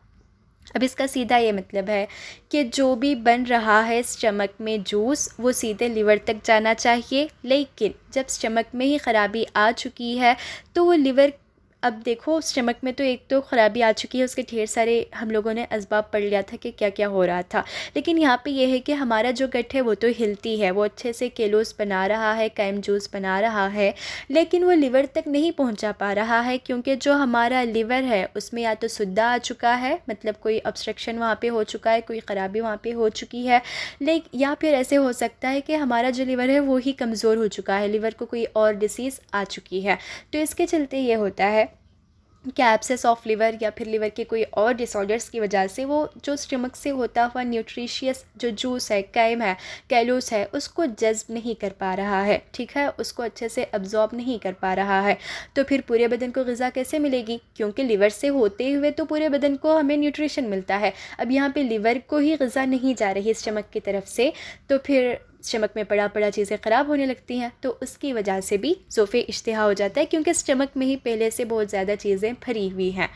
अब इसका सीधा ये मतलब है कि जो भी बन रहा है स्टमक में जूस, वो सीधे लिवर तक जाना चाहिए। लेकिन जब स्टमक में ही ख़राबी आ चुकी है तो वो लिवर, अब देखो स्टमक में तो एक तो ख़राबी आ चुकी है, उसके ढेर सारे हम लोगों ने असबाब पढ़ लिया था कि क्या क्या हो रहा था। लेकिन यहाँ पे ये है कि हमारा जो गट है वो तो हिलती है, वो अच्छे से केलोस बना रहा है, कायम जूस बना रहा है, लेकिन वो लिवर तक नहीं पहुँचा पा रहा है, क्योंकि जो हमारा लिवर है उसमें या तो सुद्दा आ चुका है, मतलब कोई ऑब्स्ट्रक्शन वहाँ पर हो चुका है, कोई ख़राबी वहाँ पर हो चुकी है, या फिर ऐसे हो सकता है कि हमारा जो लिवर है वो ही कमज़ोर हो चुका है, लिवर को कोई और डिसीज़ आ चुकी है। तो इसके चलते ये होता है क्या एब्सेस ऑफ लिवर या फिर लिवर के कोई और डिसऑर्डर्स की वजह से वो जो स्टमक से होता हुआ न्यूट्रिशियस जो जूस है, कैम है, कैलोस है, उसको जज्ब नहीं कर पा रहा है, ठीक है, उसको अच्छे से अब्जॉर्ब नहीं कर पा रहा है, तो फिर पूरे बदन को ग़िज़ा कैसे मिलेगी? क्योंकि लिवर से होते हुए तो पूरे बदन को हमें न्यूट्रिशन मिलता है। अब यहाँ पे लिवर को ही ग़िज़ा नहीं जा रही स्टमक की तरफ से, तो फिर स्टमक में पड़ा पड़ा चीज़ें ख़राब होने लगती हैं, तो उसकी वजह से भी ज़ोफ़े इश्तिहा हो जाता है, क्योंकि स्टमक में ही पहले से बहुत ज़्यादा चीज़ें भरी हुई हैं।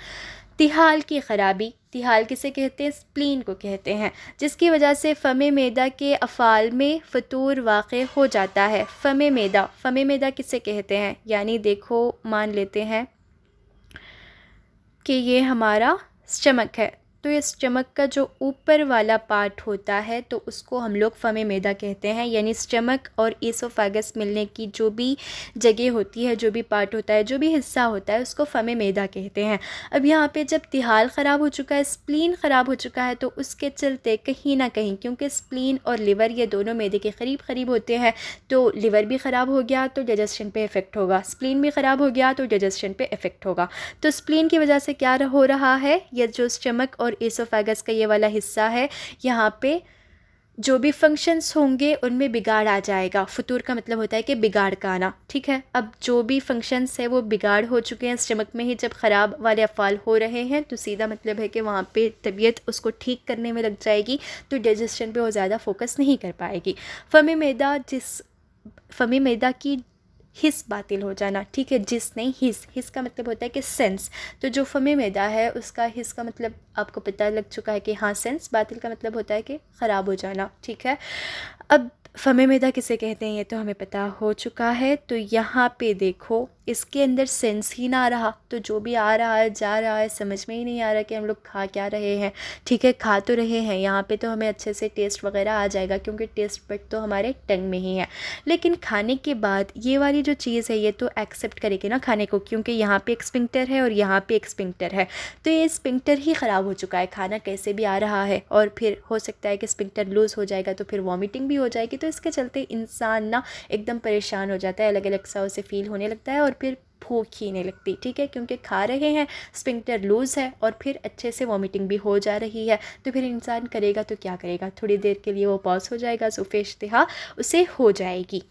तिहाल की ख़राबी, तिहाल किसे कहते हैं? स्प्लीन को कहते हैं, जिसकी वजह से फ़मे मैदा के अफ़ाल में फ़तूर वाक़े हो जाता है। फ़मे मैदा किसे कहते हैं? यानी देखो, मान लेते हैं कि ये हमारा स्टमक है, तो ये स्टमक का जो ऊपर वाला पार्ट होता है तो उसको हम लोग फ़मे मैदा कहते हैं। यानी स्टमक और ईसोफेगस मिलने की जो भी जगह होती है, जो भी पार्ट होता है, जो भी हिस्सा होता है, उसको फ़मे मैदा कहते हैं। अब यहाँ पे जब तिहाल ख़राब हो चुका है, स्प्लीन ख़राब हो चुका है, तो उसके चलते कहीं ना कहीं, क्योंकि स्प्लीन और लिवर ये दोनों मैदे के करीब करीब होते हैं, तो लिवर भी ख़राब हो गया तो डाइजेशन पे इफ़ेक्ट होगा, स्प्लीन भी ख़राब हो गया तो डाइजेशन पे इफ़ेक्ट होगा। तो स्प्लीन की वजह से क्या हो रहा है? ये जो स्टमक और ईसोफेगस का ये वाला हिस्सा है, यहाँ पे जो भी फंक्शंस होंगे उनमें बिगाड़ आ जाएगा। फतूर का मतलब होता है कि बिगाड़ का आना, ठीक है। अब जो भी फंक्शंस है वो बिगाड़ हो चुके हैं स्टमक में ही, जब ख़राब वाले अफ़ाल हो रहे हैं, तो सीधा मतलब है कि वहाँ पे तबीयत उसको ठीक करने में लग जाएगी, तो डाइजेशन पे वो ज़्यादा फोकस नहीं कर पाएगी। फ़मे मैदा की हिस्स बातिल हो जाना, ठीक है, जिस नहीं, हिस्स का मतलब होता है कि सेंस, तो जो फ़मे मैदा है उसका हिस्स का मतलब आपको पता लग चुका है कि हाँ, सेंस, बातिल का मतलब होता है कि ख़राब हो जाना, ठीक है। अब फ़मे मैदा किसे कहते हैं ये तो हमें पता हो चुका है। तो यहाँ पे देखो, इसके अंदर सेंस ही ना रहा, तो जो भी आ रहा है जा रहा है, समझ में ही नहीं आ रहा कि हम लोग खा क्या रहे हैं, ठीक है। खा तो रहे हैं, यहाँ पे तो हमें अच्छे से टेस्ट वगैरह आ जाएगा, क्योंकि टेस्ट बट तो हमारे टंग में ही है, लेकिन खाने के बाद ये वाली जो चीज़ है ये तो एक्सेप्ट करेगी ना खाने को, क्योंकि यहाँ पे एक स्फिंक्टर है और यहाँ पे एक स्फिंक्टर है, तो ये स्फिंक्टर ही ख़राब हो चुका है, खाना कैसे भी आ रहा है, और फिर हो सकता है कि स्फिंक्टर लूज़ हो जाएगा तो फिर वॉमिटिंग भी हो जाएगी, तो इसके चलते इंसान ना एकदम परेशान हो जाता है, अलग अलग सा उसे फील होने लगता है और फिर भूख ही नहीं लगती, ठीक है, क्योंकि खा रहे हैं, स्फिंक्टर लूज़ है और फिर अच्छे से वॉमिटिंग भी हो जा रही है, तो फिर इंसान करेगा तो क्या करेगा? थोड़ी देर के लिए वो पॉज हो जाएगा, ज़ोफ़े इश्तिहा उसे हो जाएगी।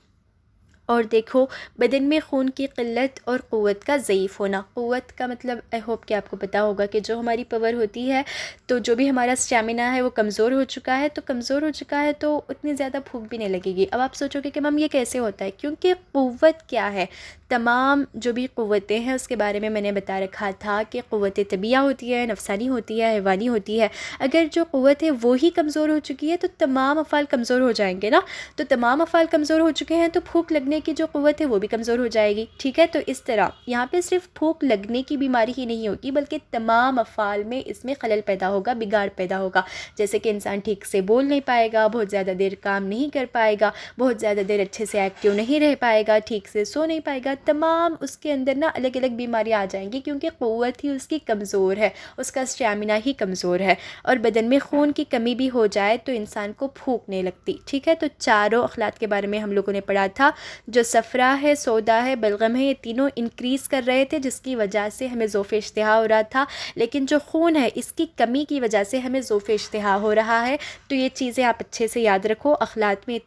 और देखो, बदन में खून की क़िल्लत और क़ुव्वत का ज़ईफ़ होना। क़ुव्वत का मतलब आई होप कि आपको पता होगा कि जो हमारी पावर होती है, तो जो भी हमारा स्टैमिना है वो कमज़ोर हो चुका है, तो उतनी ज़्यादा भूख भी नहीं लगेगी। अब आप सोचोगे कि मैम ये कैसे होता है? क्योंकि क़ुव्वत क्या है, तमाम जो भी क़ुव्वतें हैं उसके बारे में मैंने बता रखा था कि क़ुव्वत तबिया होती है, नफ़सानी होती है, हैवानी होती है। अगर जो क़ुव्वत है वो ही कमज़ोर हो चुकी है तो तमाम अफ़ाल कमज़ोर हो जाएंगे ना, तो तमाम अफ़ाल कमज़ोर हो चुके हैं तो भूख लगने की जो क़ुव्वत है वो भी कमज़ोर हो जाएगी, ठीक है। तो इस तरह यहाँ पे सिर्फ भूख लगने की बीमारी ही नहीं होगी, बल्कि तमाम अफ़ाल में इसमें खलल पैदा होगा, बिगाड़ पैदा होगा, जैसे कि इंसान ठीक से बोल नहीं पाएगा, बहुत ज़्यादा देर काम नहीं कर पाएगा, बहुत ज़्यादा देर अच्छे से एक्टिव नहीं रह पाएगा, ठीक से सो नहीं पाएगा, तमाम उसके अंदर ना अलग अलग बीमारियाँ आ जाएंगी, क्योंकि क़ुव्वत ही उसकी कमज़ोर है, उसका स्टैमिना ही कमज़ोर है। और बदन में खून की कमी भी हो जाए तो इंसान को भूख नहीं लगती, ठीक है। तो चारों अखलात के बारे में हम लोगों ने पढ़ा था, जो सफ़रा है, सौदा है, बलगम है, ये तीनों इंक्रीज़ कर रहे थे, जिसकी वजह से हमें ज़ोफ़े इश्तिहा हो रहा था। लेकिन जो खून है इसकी कमी की वजह से हमें ज़ोफ़े इश्तिहा हो रहा है। तो ये चीज़ें आप अच्छे से याद रखो, अखलात में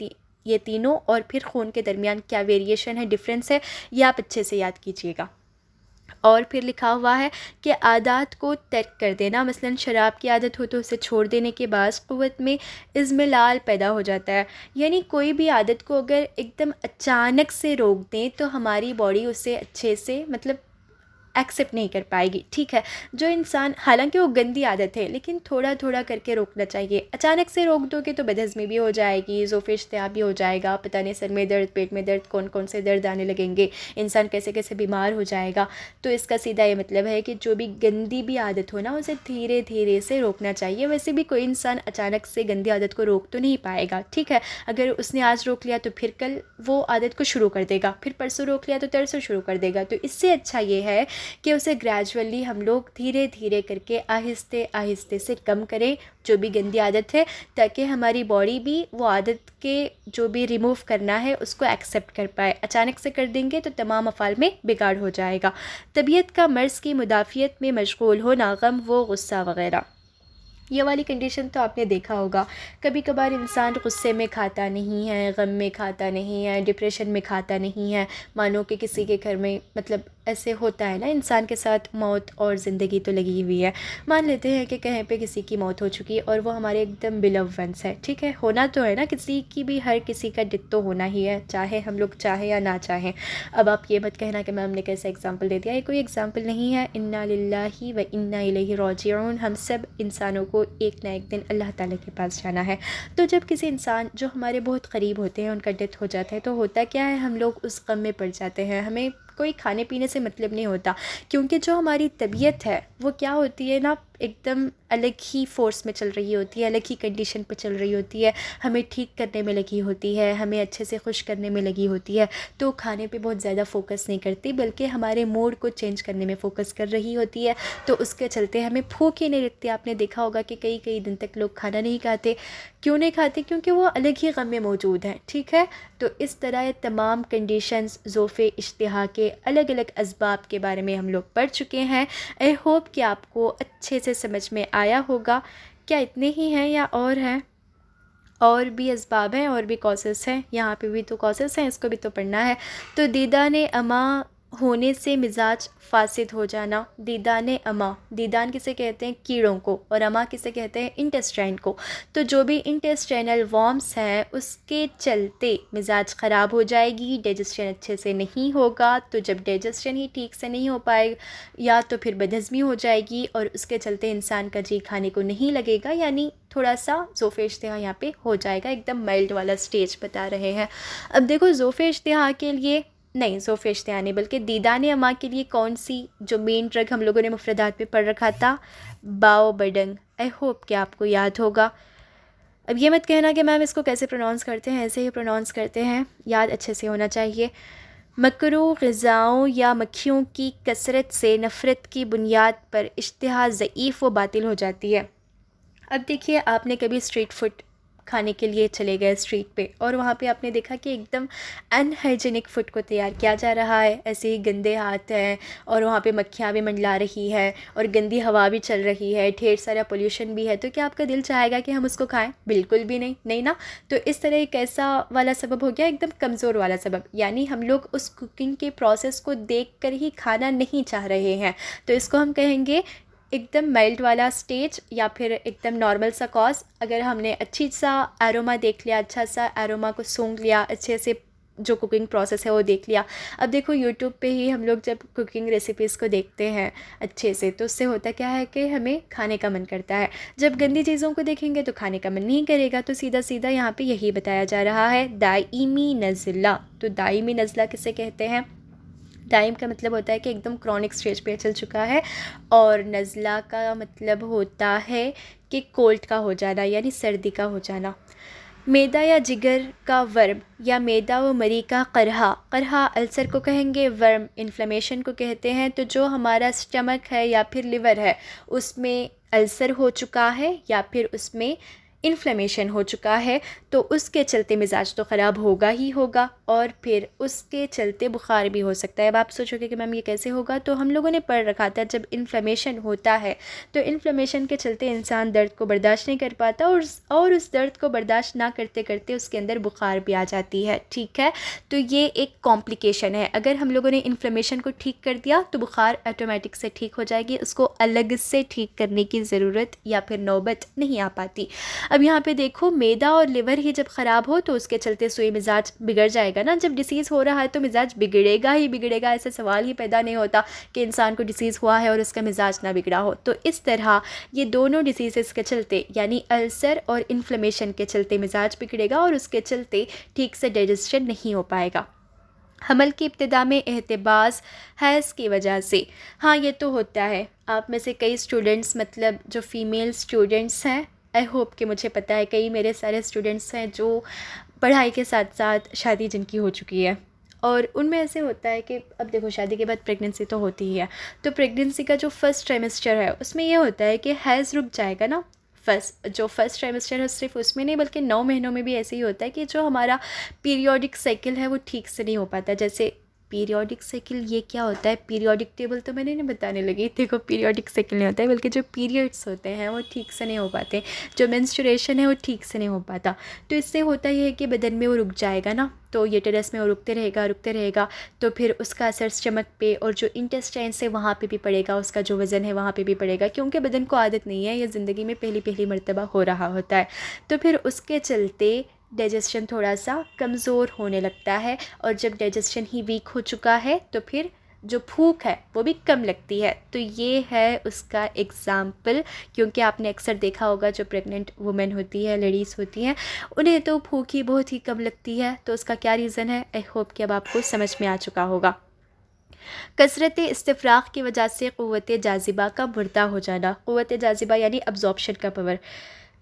ये तीनों और फिर खून के दरमियान क्या वेरिएशन है, डिफरेंस है, ये आप अच्छे से याद कीजिएगा। और फिर लिखा हुआ है कि आदत को तर्क कर देना, मसलन शराब की आदत हो तो उसे छोड़ देने के बाद क़ुव्वत में इज़्मिलाल पैदा हो जाता है। यानी कोई भी आदत को अगर एकदम अचानक से रोक दें तो हमारी बॉडी उसे अच्छे से मतलब एक्सेप्ट नहीं कर पाएगी, ठीक है। जो इंसान, हालांकि वो गंदी आदत है लेकिन थोड़ा थोड़ा करके रोकना चाहिए, अचानक से रोक दोगे तो बदहज़मी भी हो जाएगी, ज़ोफ़े इश्तिहा भी हो जाएगा, पता नहीं सर में दर्द, पेट में दर्द, कौन कौन से दर्द आने लगेंगे, इंसान कैसे कैसे बीमार हो जाएगा। तो इसका सीधा ये मतलब है कि जो भी गंदी भी आदत हो ना, उसे धीरे धीरे से रोकना चाहिए। वैसे भी कोई इंसान अचानक से गंदी आदत को रोक तो नहीं पाएगा, ठीक है। अगर उसने आज रोक लिया तो फिर कल वो आदत को शुरू कर देगा, फिर परसों रोक लिया तो तरसों शुरू कर देगा। तो इससे अच्छा ये है कि उसे ग्रेजुअली हम लोग धीरे धीरे करके आहिस्ते आहिस्ते से कम करें जो भी गंदी आदत है, ताकि हमारी बॉडी भी वो आदत के जो भी रिमूव करना है उसको एक्सेप्ट कर पाए। अचानक से कर देंगे तो तमाम अफ़ाल में बिगाड़ हो जाएगा। तबीयत का मर्ज़ की मुदाफ़ियत में मशगूल होना, गम व गुस्सा वग़ैरह। ये वाली कंडीशन तो आपने देखा होगा। कभी कभार इंसान गुस्से में खाता नहीं है, गम में खाता नहीं है, डिप्रेशन में खाता नहीं है। मानो कि किसी के घर में मतलब ऐसे होता है ना, इंसान के साथ मौत और ज़िंदगी तो लगी हुई है। मान लेते हैं कि कहीं पे किसी की मौत हो चुकी है और वो हमारे एकदम बिलव वंस है, ठीक है, होना तो है ना, किसी की भी, हर किसी का डेथ तो होना ही है, चाहे हम लोग चाहें या ना चाहें। अब आप ये मत कहना कि मैम ने कैसा एग्जाम्पल दे दिया, ये कोई एग्जाम्पल नहीं है। इन्ना लिल्लाही व इन्ना इलैहि राजिऊन। हम सब इंसानों को एक ना एक दिन अल्लाह ताला के पास जाना है। तो जब किसी इंसान जो हमारे बहुत करीब होते हैं उनका डेथ हो जाता है तो होता क्या है, हम लोग उस गम में पड़ जाते हैं। हमें कोई खाने पीने से मतलब नहीं होता, क्योंकि जो हमारी तबीयत है वो क्या होती है ना, एकदम अलग ही फ़ोर्स में चल रही होती है, अलग ही कंडीशन पे चल रही होती है, हमें ठीक करने में लगी होती है, हमें अच्छे से खुश करने में लगी होती है। तो खाने पे बहुत ज़्यादा फोकस नहीं करती, बल्कि हमारे मूड को चेंज करने में फ़ोकस कर रही होती है। तो उसके चलते हमें भूख ही नहीं लगती। आपने देखा होगा कि कई कई दिन तक लोग खाना नहीं खाते। क्यों नहीं खाते? क्योंकि वो अलग ही गम में मौजूद हैं, ठीक है। तो इस तरह ये तमाम कंडीशंस ज़ोफ़े इश्तिहा के अलग अलग असबाब के बारे में हम लोग पढ़ चुके हैं। आई होप कि आपको अच्छे से समझ में आया होगा। क्या इतने ही हैं या और हैं? और भी असबाब हैं, और भी कॉसेस हैं। यहाँ पे भी तो कॉसेस हैं, इसको भी तो पढ़ना है। तो दीदाने अमा होने से मिजाज फासिद हो जाना। दीदाने अमा, दीदान किसे कहते हैं? कीड़ों को, और अमा किसे कहते हैं? इंटेस्टाइन को। तो जो भी इंटेस्टाइनल वॉर्म्स हैं उसके चलते मिजाज ख़राब हो जाएगी, डाइजेशन अच्छे से नहीं होगा। तो जब डाइजेशन ही ठीक से नहीं हो पाएगा या तो फिर बदहज़मी हो जाएगी और उसके चलते इंसान का जी खाने को नहीं लगेगा, यानी थोड़ा सा ज़ोफ़े इश्तिहा यहाँ पे हो जाएगा। एकदम माइल्ड वाला स्टेज बता रहे हैं। अब देखो, ज़ोफ़े इश्तिहा के लिए नहीं, ज़ोफ़े इश्तिहा नहीं बल्कि दीदाने अमा के लिए कौन सी जो मेन ड्रग हम लोगों ने मुफ़रदात पे पढ़ रखा था? बाओ बडंग। आई होप कि आपको याद होगा। अब ये मत कहना कि मैम इसको कैसे प्रोनाउंस करते हैं, ऐसे ही प्रोनाउंस करते हैं, याद अच्छे से होना चाहिए। मकरूह ग़िज़ाओं या मक्खियों की कसरत से नफ़रत की बुनियाद पर इश्तिहा ज़ईफ़ व बातिल हो जाती है। अब देखिए, आपने कभी स्ट्रीट फूड खाने के लिए चले गए स्ट्रीट पे, और वहाँ पे आपने देखा कि एकदम अनहाइजीनिक फ़ूड को तैयार किया जा रहा है, ऐसे ही गंदे हाथ हैं और वहाँ पे मक्खियाँ भी मंडला रही है और गंदी हवा भी चल रही है, ढेर सारा पोल्यूशन भी है। तो क्या आपका दिल चाहेगा कि हम उसको खाएं? बिल्कुल भी नहीं, नहीं ना। तो इस तरह एक ऐसा वाला सबब हो गया, एकदम कमज़ोर वाला सबब, यानी हम लोग उस कुकिंग के प्रोसेस को देख कर ही खाना नहीं चाह रहे हैं। तो इसको हम कहेंगे एकदम माइल्ड वाला स्टेज या फिर एकदम नॉर्मल सा कॉज। अगर हमने अच्छी सा एरोमा देख लिया, अच्छा सा एरोमा को सूंघ लिया, अच्छे से जो कुकिंग प्रोसेस है वो देख लिया। अब देखो, यूट्यूब पे ही हम लोग जब कुकिंग रेसिपीज़ को देखते हैं अच्छे से, तो उससे होता क्या है कि हमें खाने का मन करता है। जब गंदी चीज़ों को देखेंगे तो खाने का मन नहीं करेगा। तो सीधा सीधा यहाँ पे यही बताया जा रहा है, दाइमी नज़ला। तो दाइमी नज़ला किसे कहते हैं? दाइम का मतलब होता है कि एकदम क्रॉनिक स्टेज पे चल चुका है, और नज़ला का मतलब होता है कि कोल्ड का हो जाना, यानी सर्दी का हो जाना। मैदा या जिगर का वर्म या मैदा व मरी का करहा, करहा अल्सर को कहेंगे, वर्म इन्फ्लेमेशन को कहते हैं। तो जो हमारा स्टमक है या फिर लिवर है उसमें अल्सर हो चुका है या फिर उसमें इन्फ्लेमेशन हो चुका है, तो उसके चलते मिजाज तो ख़राब होगा ही होगा, और फिर उसके चलते बुखार भी हो सकता है। अब आप सोचोगे कि मैम ये कैसे होगा? तो हम लोगों ने पढ़ रखा था, जब इन्फ्लेमेशन होता है तो इन्फ्लेमेशन के चलते इंसान दर्द को बर्दाश्त नहीं कर पाता, और उस दर्द को बर्दाश्त ना करते करते उसके अंदर बुखार भी आ जाती है, ठीक है। तो ये एक कॉम्प्लिकेशन है। अगर हम लोगों ने इन्फ्लेमेशन को ठीक कर दिया तो बुखार ऑटोमेटिक से ठीक हो जाएगी, उसको अलग से ठीक करने की ज़रूरत या फिर नौबत नहीं आ पाती। अब यहाँ पे देखो, मैदा और लिवर ही जब ख़राब हो तो उसके चलते सोई मिजाज बिगड़ जाएगा ना। जब डिसीज़ हो रहा है तो मिजाज बिगड़ेगा ही बिगड़ेगा, ऐसे सवाल ही पैदा नहीं होता कि इंसान को डिसीज़ हुआ है और उसका मिजाज ना बिगड़ा हो। तो इस तरह ये दोनों डिसीज़ के चलते, यानी अल्सर और इन्फ्लेमेशन के चलते मिजाज बिगड़ेगा और उसके चलते ठीक से डाइजेशन नहीं हो पाएगा। हमल की इब्तिदा में एहतिबास हैज़ की वजह से, हाँ ये तो होता है। आप में से कई स्टूडेंट्स, मतलब जो फ़ीमेल स्टूडेंट्स हैं, आई होप कि मुझे पता है कई मेरे सारे स्टूडेंट्स हैं जो पढ़ाई के साथ साथ शादी जिनकी हो चुकी है, और उनमें ऐसे होता है कि अब देखो शादी के बाद प्रेगनेंसी तो होती ही है, तो प्रेगनेंसी का जो फर्स्ट ट्राइमेस्टर है उसमें ये होता है कि हैज़ रुक जाएगा ना। फर्स्ट ट्राइमेस्टर है सिर्फ उसमें नहीं बल्कि 9 महीनों में भी ऐसे ही होता है कि जो हमारा पीरियोडिक साइकिल है वो ठीक से नहीं हो पाता। जैसे पीरियोडिक साइकिल ये क्या होता है, पीरियोडिक टेबल तो मैंने नहीं बताने लगी, देखो पीरियोडिक साइकिल नहीं होता है बल्कि जो पीरियड्स होते हैं वो ठीक से नहीं हो पाते, जो मेंस्ट्रुएशन है वो ठीक से नहीं हो पाता। तो इससे होता ये है कि बदन में वो रुक जाएगा ना, तो यूटेरस में वो रुकते रहेगा, तो फिर उसका असर स्टमक पे और जो इंटेस्टाइन्स है वहाँ पे भी पड़ेगा, उसका जो वज़न है वहाँ पे भी पड़ेगा, क्योंकि बदन को आदत नहीं है, ये ज़िंदगी में पहली मर्तबा हो रहा होता है। तो फिर उसके चलते डाइजेशन थोड़ा सा कमज़ोर होने लगता है, और जब डाइजेशन ही वीक हो चुका है तो फिर जो भूख है वो भी कम लगती है। तो ये है उसका एग्ज़ाम्पल, क्योंकि आपने अक्सर देखा होगा जो प्रेग्नेंट वुमेन होती है, लेडीज़ होती हैं, उन्हें तो भूख ही बहुत ही कम लगती है। तो उसका क्या रीज़न है, आई होप कि अब आपको समझ में आ चुका होगा। कसरत इस्तिफ़राग़ की वजह से क़ुव्वत जाज़िबा का मुर्दा हो जाना। क़ुव्वत जाज़िबा यानी अब्ज़ॉर्प्शन का पावर।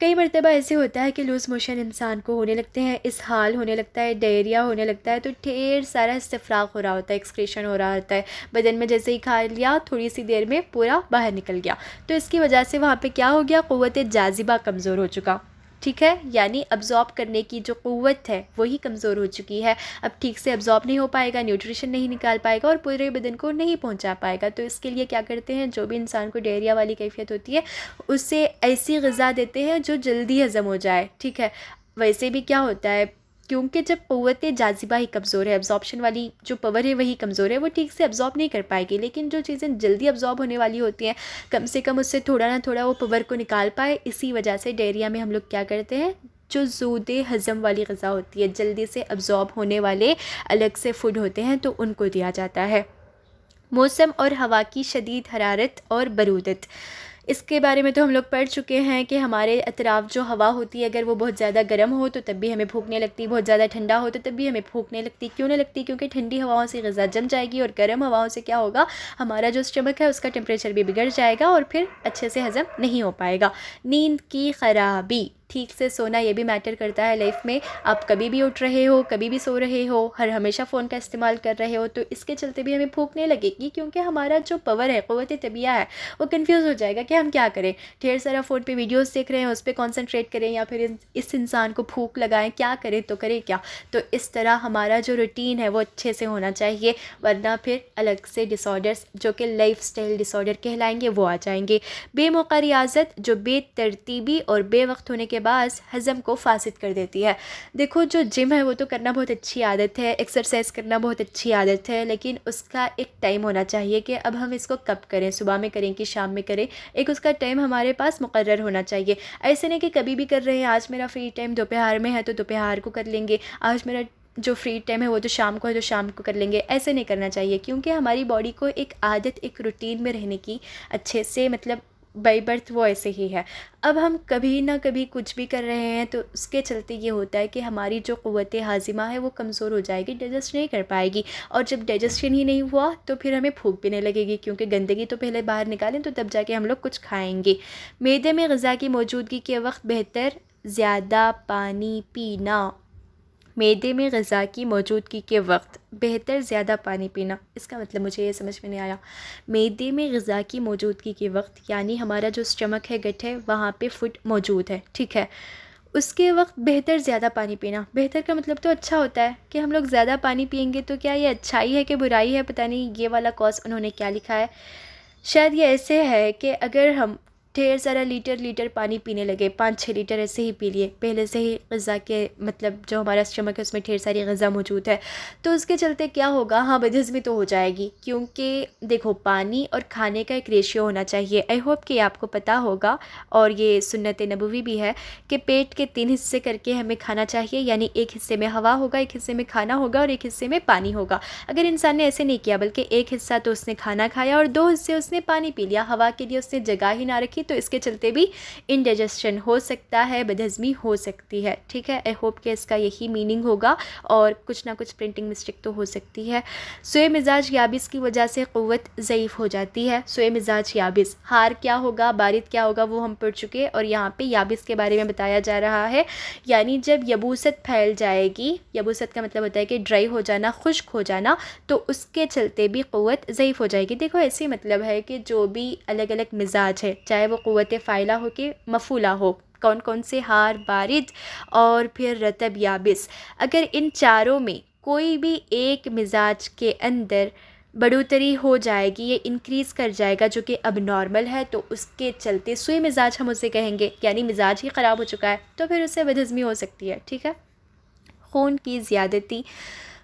कई मरतबा ऐसे होता है कि लूज़ मोशन इंसान को होने लगते हैं, इसहाल होने लगता है, डायरिया होने लगता है, तो ढेर सारा इस्तिफ़राग़ हो रहा होता है, एक्सक्रीशन हो रहा होता है बदन में। जैसे ही खा लिया थोड़ी सी देर में पूरा बाहर निकल गया, तो इसकी वजह से वहाँ पे क्या हो गया, क़ुव्वत जाज़िबा कमज़ोर हो चुका। ठीक है, यानी अब्ज़ॉर्ब करने की जो क़ुव्वत है वही कमज़ोर हो चुकी है। अब ठीक से अब्ज़ॉर्ब नहीं हो पाएगा, न्यूट्रिशन नहीं निकाल पाएगा और पूरे बदन को नहीं पहुंचा पाएगा। तो इसके लिए क्या करते हैं, जो भी इंसान को डायरिया वाली कैफियत होती है उससे ऐसी ग़िज़ा देते हैं जो जल्दी हज़म हो जाए। ठीक है, वैसे भी क्या होता है, क्योंकि जब क़ुव्वत जाज़िबा ही कमज़ोर है, अब्ज़ॉर्प्शन वाली जो पावर है वही कमज़ोर है, वो ठीक से अब्ज़ॉर्ब नहीं कर पाएगी। लेकिन जो चीज़ें जल्दी अब्ज़ॉर्ब होने वाली होती हैं, कम से कम उससे थोड़ा ना थोड़ा वो पावर को निकाल पाए। इसी वजह से डायरिया में हम लोग क्या करते हैं, जो ज़ूदे हज़म वाली ग़िज़ा होती है, जल्दी से अब्ज़ॉर्ब होने वाले अलग से फ़ूड होते हैं, तो उनको दिया जाता है। मौसम और हवा की शदीद हरारत और बरूदत, इसके बारे में तो हम लोग पढ़ चुके हैं कि हमारे अतराफ़ जो हवा होती है अगर वो बहुत ज़्यादा गर्म हो तो तब भी हमें भूख नहीं लगती, बहुत ज़्यादा ठंडा हो तो तब भी हमें भूख नहीं लगती। क्यों नहीं लगती, क्योंकि ठंडी हवाओं से ग़िज़ा जम जाएगी और गर्म हवाओं से क्या होगा, हमारा जो स्टमक है उसका टेम्परेचर भी बिगड़ जाएगा और फिर अच्छे से हज़म नहीं हो पाएगा। नींद की ख़राबी, ठीक से सोना ये भी मैटर करता है लाइफ में। आप कभी भी उठ रहे हो, कभी भी सो रहे हो, हमेशा फ़ोन का इस्तेमाल कर रहे हो, तो इसके चलते भी हमें भूख नहीं लगेगी, क्योंकि हमारा जो पावर है, क़ुव्वत तबिया है, वो कंफ्यूज हो जाएगा कि हम क्या करें। ढेर सारा फ़ोन पे वीडियोस देख रहे हैं, उस पर कॉन्सेंट्रेट करें या फिर इस इंसान को भूख लगाएं, क्या करें तो करें क्या। तो इस तरह हमारा जो रूटीन है वो अच्छे से होना चाहिए, वरना फिर अलग से डिसऑर्डर्स जो कि लाइफस्टाइल डिसऑर्डर कहलाएंगे वो आ जाएंगे। बेमौका रियाज़त, जो बेतरतीबी और बेवक्त होने के बाद हज़म को फासिद कर देती है। देखो जो जिम है वो तो करना बहुत अच्छी आदत है, एक्सरसाइज करना बहुत अच्छी आदत है, लेकिन उसका एक टाइम होना चाहिए कि अब हम इसको कब करें, सुबह में करें कि शाम में करें। एक उसका टाइम हमारे पास मुकर्रर होना चाहिए। ऐसे नहीं कि कभी भी कर रहे हैं, आज मेरा फ्री टाइम दोपहर में है तो दोपहर को कर लेंगे, आज मेरा जो फ्री टाइम है वो तो शाम को है तो शाम को कर लेंगे। ऐसे नहीं करना चाहिए, क्योंकि हमारी बॉडी को एक आदत, एक रूटीन में रहने की अच्छे से मतलब बाई बर्थ वो ऐसे ही है। अब हम कभी ना कभी कुछ भी कर रहे हैं तो उसके चलते ये होता है कि हमारी जो क़ुव्वत हाज़िमा है वो कमज़ोर हो जाएगी, डाइजेस्ट नहीं कर पाएगी, और जब डाइजेशन ही नहीं हुआ तो फिर हमें भूख भी नहीं लगेगी, क्योंकि गंदगी तो पहले बाहर निकालें तो तब जाके हम लोग कुछ खाएंगे। मैदे में ग़िज़ा की मौजूदगी के वक्त बेहतर ज़्यादा पानी पीना। मैदे में ग़िज़ा की मौजूदगी के वक्त बेहतर ज़्यादा पानी पीना, इसका मतलब मुझे ये समझ में नहीं आया। मैदे में ग़िज़ा की मौजूदगी के वक्त यानी हमारा जो स्टमक है, गट है, वहाँ पे फूड मौजूद है, ठीक है, उसके वक्त बेहतर ज़्यादा पानी पीना। बेहतर का मतलब तो अच्छा होता है कि हम लोग ज़्यादा पानी पियेंगे, तो क्या ये अच्छाई है कि बुराई है, पता नहीं ये वाला कॉज उन्होंने क्या लिखा है। शायद ये ऐसे है कि अगर हम ढेर सारा लीटर पानी पीने लगे, 5-6 लीटर ऐसे ही पी लिए, पहले से ही ग़िज़ा के मतलब जो हमारा स्टमक है उसमें ढेर सारी ग़िज़ा मौजूद है, तो उसके चलते क्या होगा, हाँ बदहज़मी तो हो जाएगी। क्योंकि देखो पानी और खाने का एक रेशियो होना चाहिए। आई होप कि आपको पता होगा, और ये सुन्नत नबवी भी है कि पेट के 3 हिस्से करके हमें खाना चाहिए, यानी एक हिस्से में हवा होगा, एक हिस्से में खाना होगा और एक हिस्से में पानी होगा। अगर इंसान ने ऐसे नहीं किया, बल्कि एक हिस्सा तो उसने खाना खाया और 2 हिस्से उसने पानी पी लिया, हवा के लिए उसने जगह ही ना रखी, जाएगी, तो इसके चलते भी इंडाइजेशन हो सकता है, बदहज़मी हो सकती है। ठीक है, आई होप कि इसका यही मीनिंग होगा और कुछ ना कुछ प्रिंटिंग मिस्टेक तो हो सकती है। सोए मिजाज याबिस की वजह से क़ुव्वत ज़ईफ़ हो जाती है। सोए मिजाज याबिस, हार क्या होगा, बारिद क्या होगा वो हम पढ़ चुके, और यहाँ पे याबिस के बारे में बताया जा रहा है। यानी जब यबूसत फैल जाएगी, यबूसत का मतलब होता है कि ड्राई हो जाना, खुश्क हो जाना, तो उसके चलते भी क़ुव्वत ज़ईफ़ हो जाएगी। देखो ऐसे मतलब है कि जो भी अलग अलग मिजाज है, चाहे वो क़ुव्वत फ़ाइला हो के मफ़ूला हो, कौन कौन से, हार, बारिद और फिर रतब, याबिस, अगर इन चारों में कोई भी एक मिजाज के अंदर बढ़ोतरी हो जाएगी, ये इंक्रीज़ कर जाएगा जो कि अब नॉर्मल है, तो उसके चलते सुई मिजाज हम उसे कहेंगे, यानी मिजाज ही ख़राब हो चुका है, तो फिर उससे बदहज़मी हो सकती है। ठीक है, खून की ज़्यादती,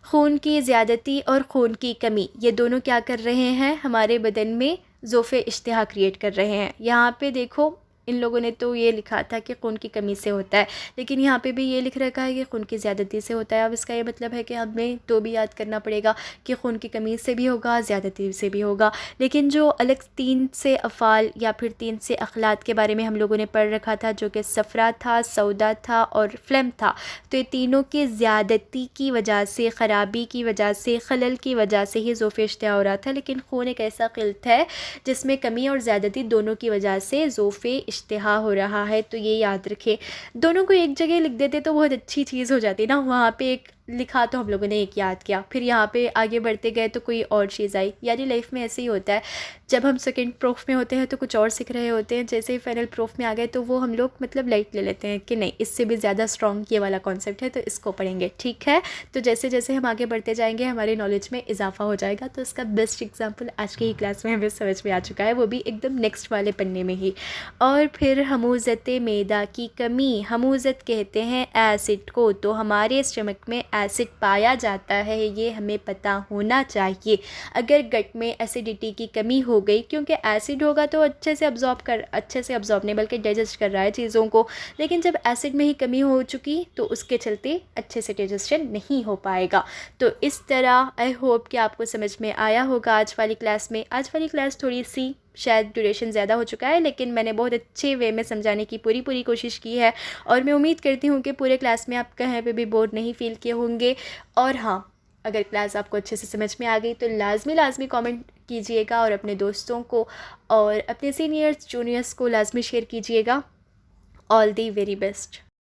खून की ज़्यादती और खून की कमी, ये दोनों क्या कर रहे हैं, हमारे बदन में ज़ोफ़े इश्तिहा क्रिएट कर रहे हैं। यहाँ पे देखो इन लोगों ने तो ये लिखा था कि खून की कमी से होता है, लेकिन यहाँ पे भी ये लिख रखा है कि खून की ज़्यादती से होता है। अब इसका ये मतलब है कि हमें तो भी याद करना पड़ेगा कि खून की कमी से भी होगा, ज़्यादती से भी होगा। लेकिन जो अलग 3 से अफ़ाल या फिर 3 से अखलात के बारे में हम लोगों ने पढ़ रखा था, जो कि सफ़रा था, सौदा था और फ़्लेम था, तो ये तीनों की ज़्यादती की वजह से, ख़राबी की वजह से, खलल की वजह से ही ज़ोफ़े इश्तिहा हो रहा था। लेकिन खून एक ऐसा क़िल्त है जिसमें कमी और ज़्यादती दोनों की वजह से ज़ोफ़े इश्तिहा हो रहा है, तो ये याद रखें। दोनों को एक जगह लिख देते तो बहुत अच्छी चीज़ हो जाती ना, वहाँ पे एक लिखा तो हम लोगों ने एक याद किया, फिर यहाँ पे आगे बढ़ते गए तो कोई और चीज़ आई। यानी लाइफ में ऐसे ही होता है, जब हम सेकंड प्रूफ में होते हैं तो कुछ और सीख रहे होते हैं, जैसे ही फाइनल प्रूफ में आ गए तो वो हम लोग मतलब लाइट ले लेते हैं कि नहीं, इससे भी ज़्यादा स्ट्रॉन्ग ये वाला कॉन्सेप्ट है तो इसको पढ़ेंगे। ठीक है, तो जैसे जैसे हम आगे बढ़ते जाएंगे हमारे नॉलेज में इजाफा हो जाएगा। तो इसका बेस्ट एग्जाम्पल आज की ही क्लास में हमें समझ में आ चुका है, वो भी एकदम नेक्स्ट वाले पन्ने में ही। और फिर हमूज़त मैदा की कमी, हमूज़त कहते हैं एसिड को, तो हमारे स्टमक में एसिड पाया जाता है, ये हमें पता होना चाहिए। अगर गट में एसिडिटी की कमी हो गई, क्योंकि एसिड होगा तो अच्छे से अब्जॉर्ब नहीं बल्कि डाइजेस्ट कर रहा है चीज़ों को, लेकिन जब एसिड में ही कमी हो चुकी तो उसके चलते अच्छे से डाइजेशन नहीं हो पाएगा। तो इस तरह आई होप कि आपको समझ में आया होगा आज वाली क्लास में। आज वाली क्लास थोड़ी सी शायद ड्यूरेशन ज़्यादा हो चुका है, लेकिन मैंने बहुत अच्छे वे में समझाने की पूरी कोशिश की है, और मैं उम्मीद करती हूँ कि पूरे क्लास में आप कहीं पे भी बोर नहीं फील किए होंगे। और हाँ, अगर क्लास आपको अच्छे से समझ में आ गई तो लाजमी कमेंट कीजिएगा, और अपने दोस्तों को और अपने सीनियर्स जूनियर्स को लाजमी शेयर कीजिएगा। All the very best.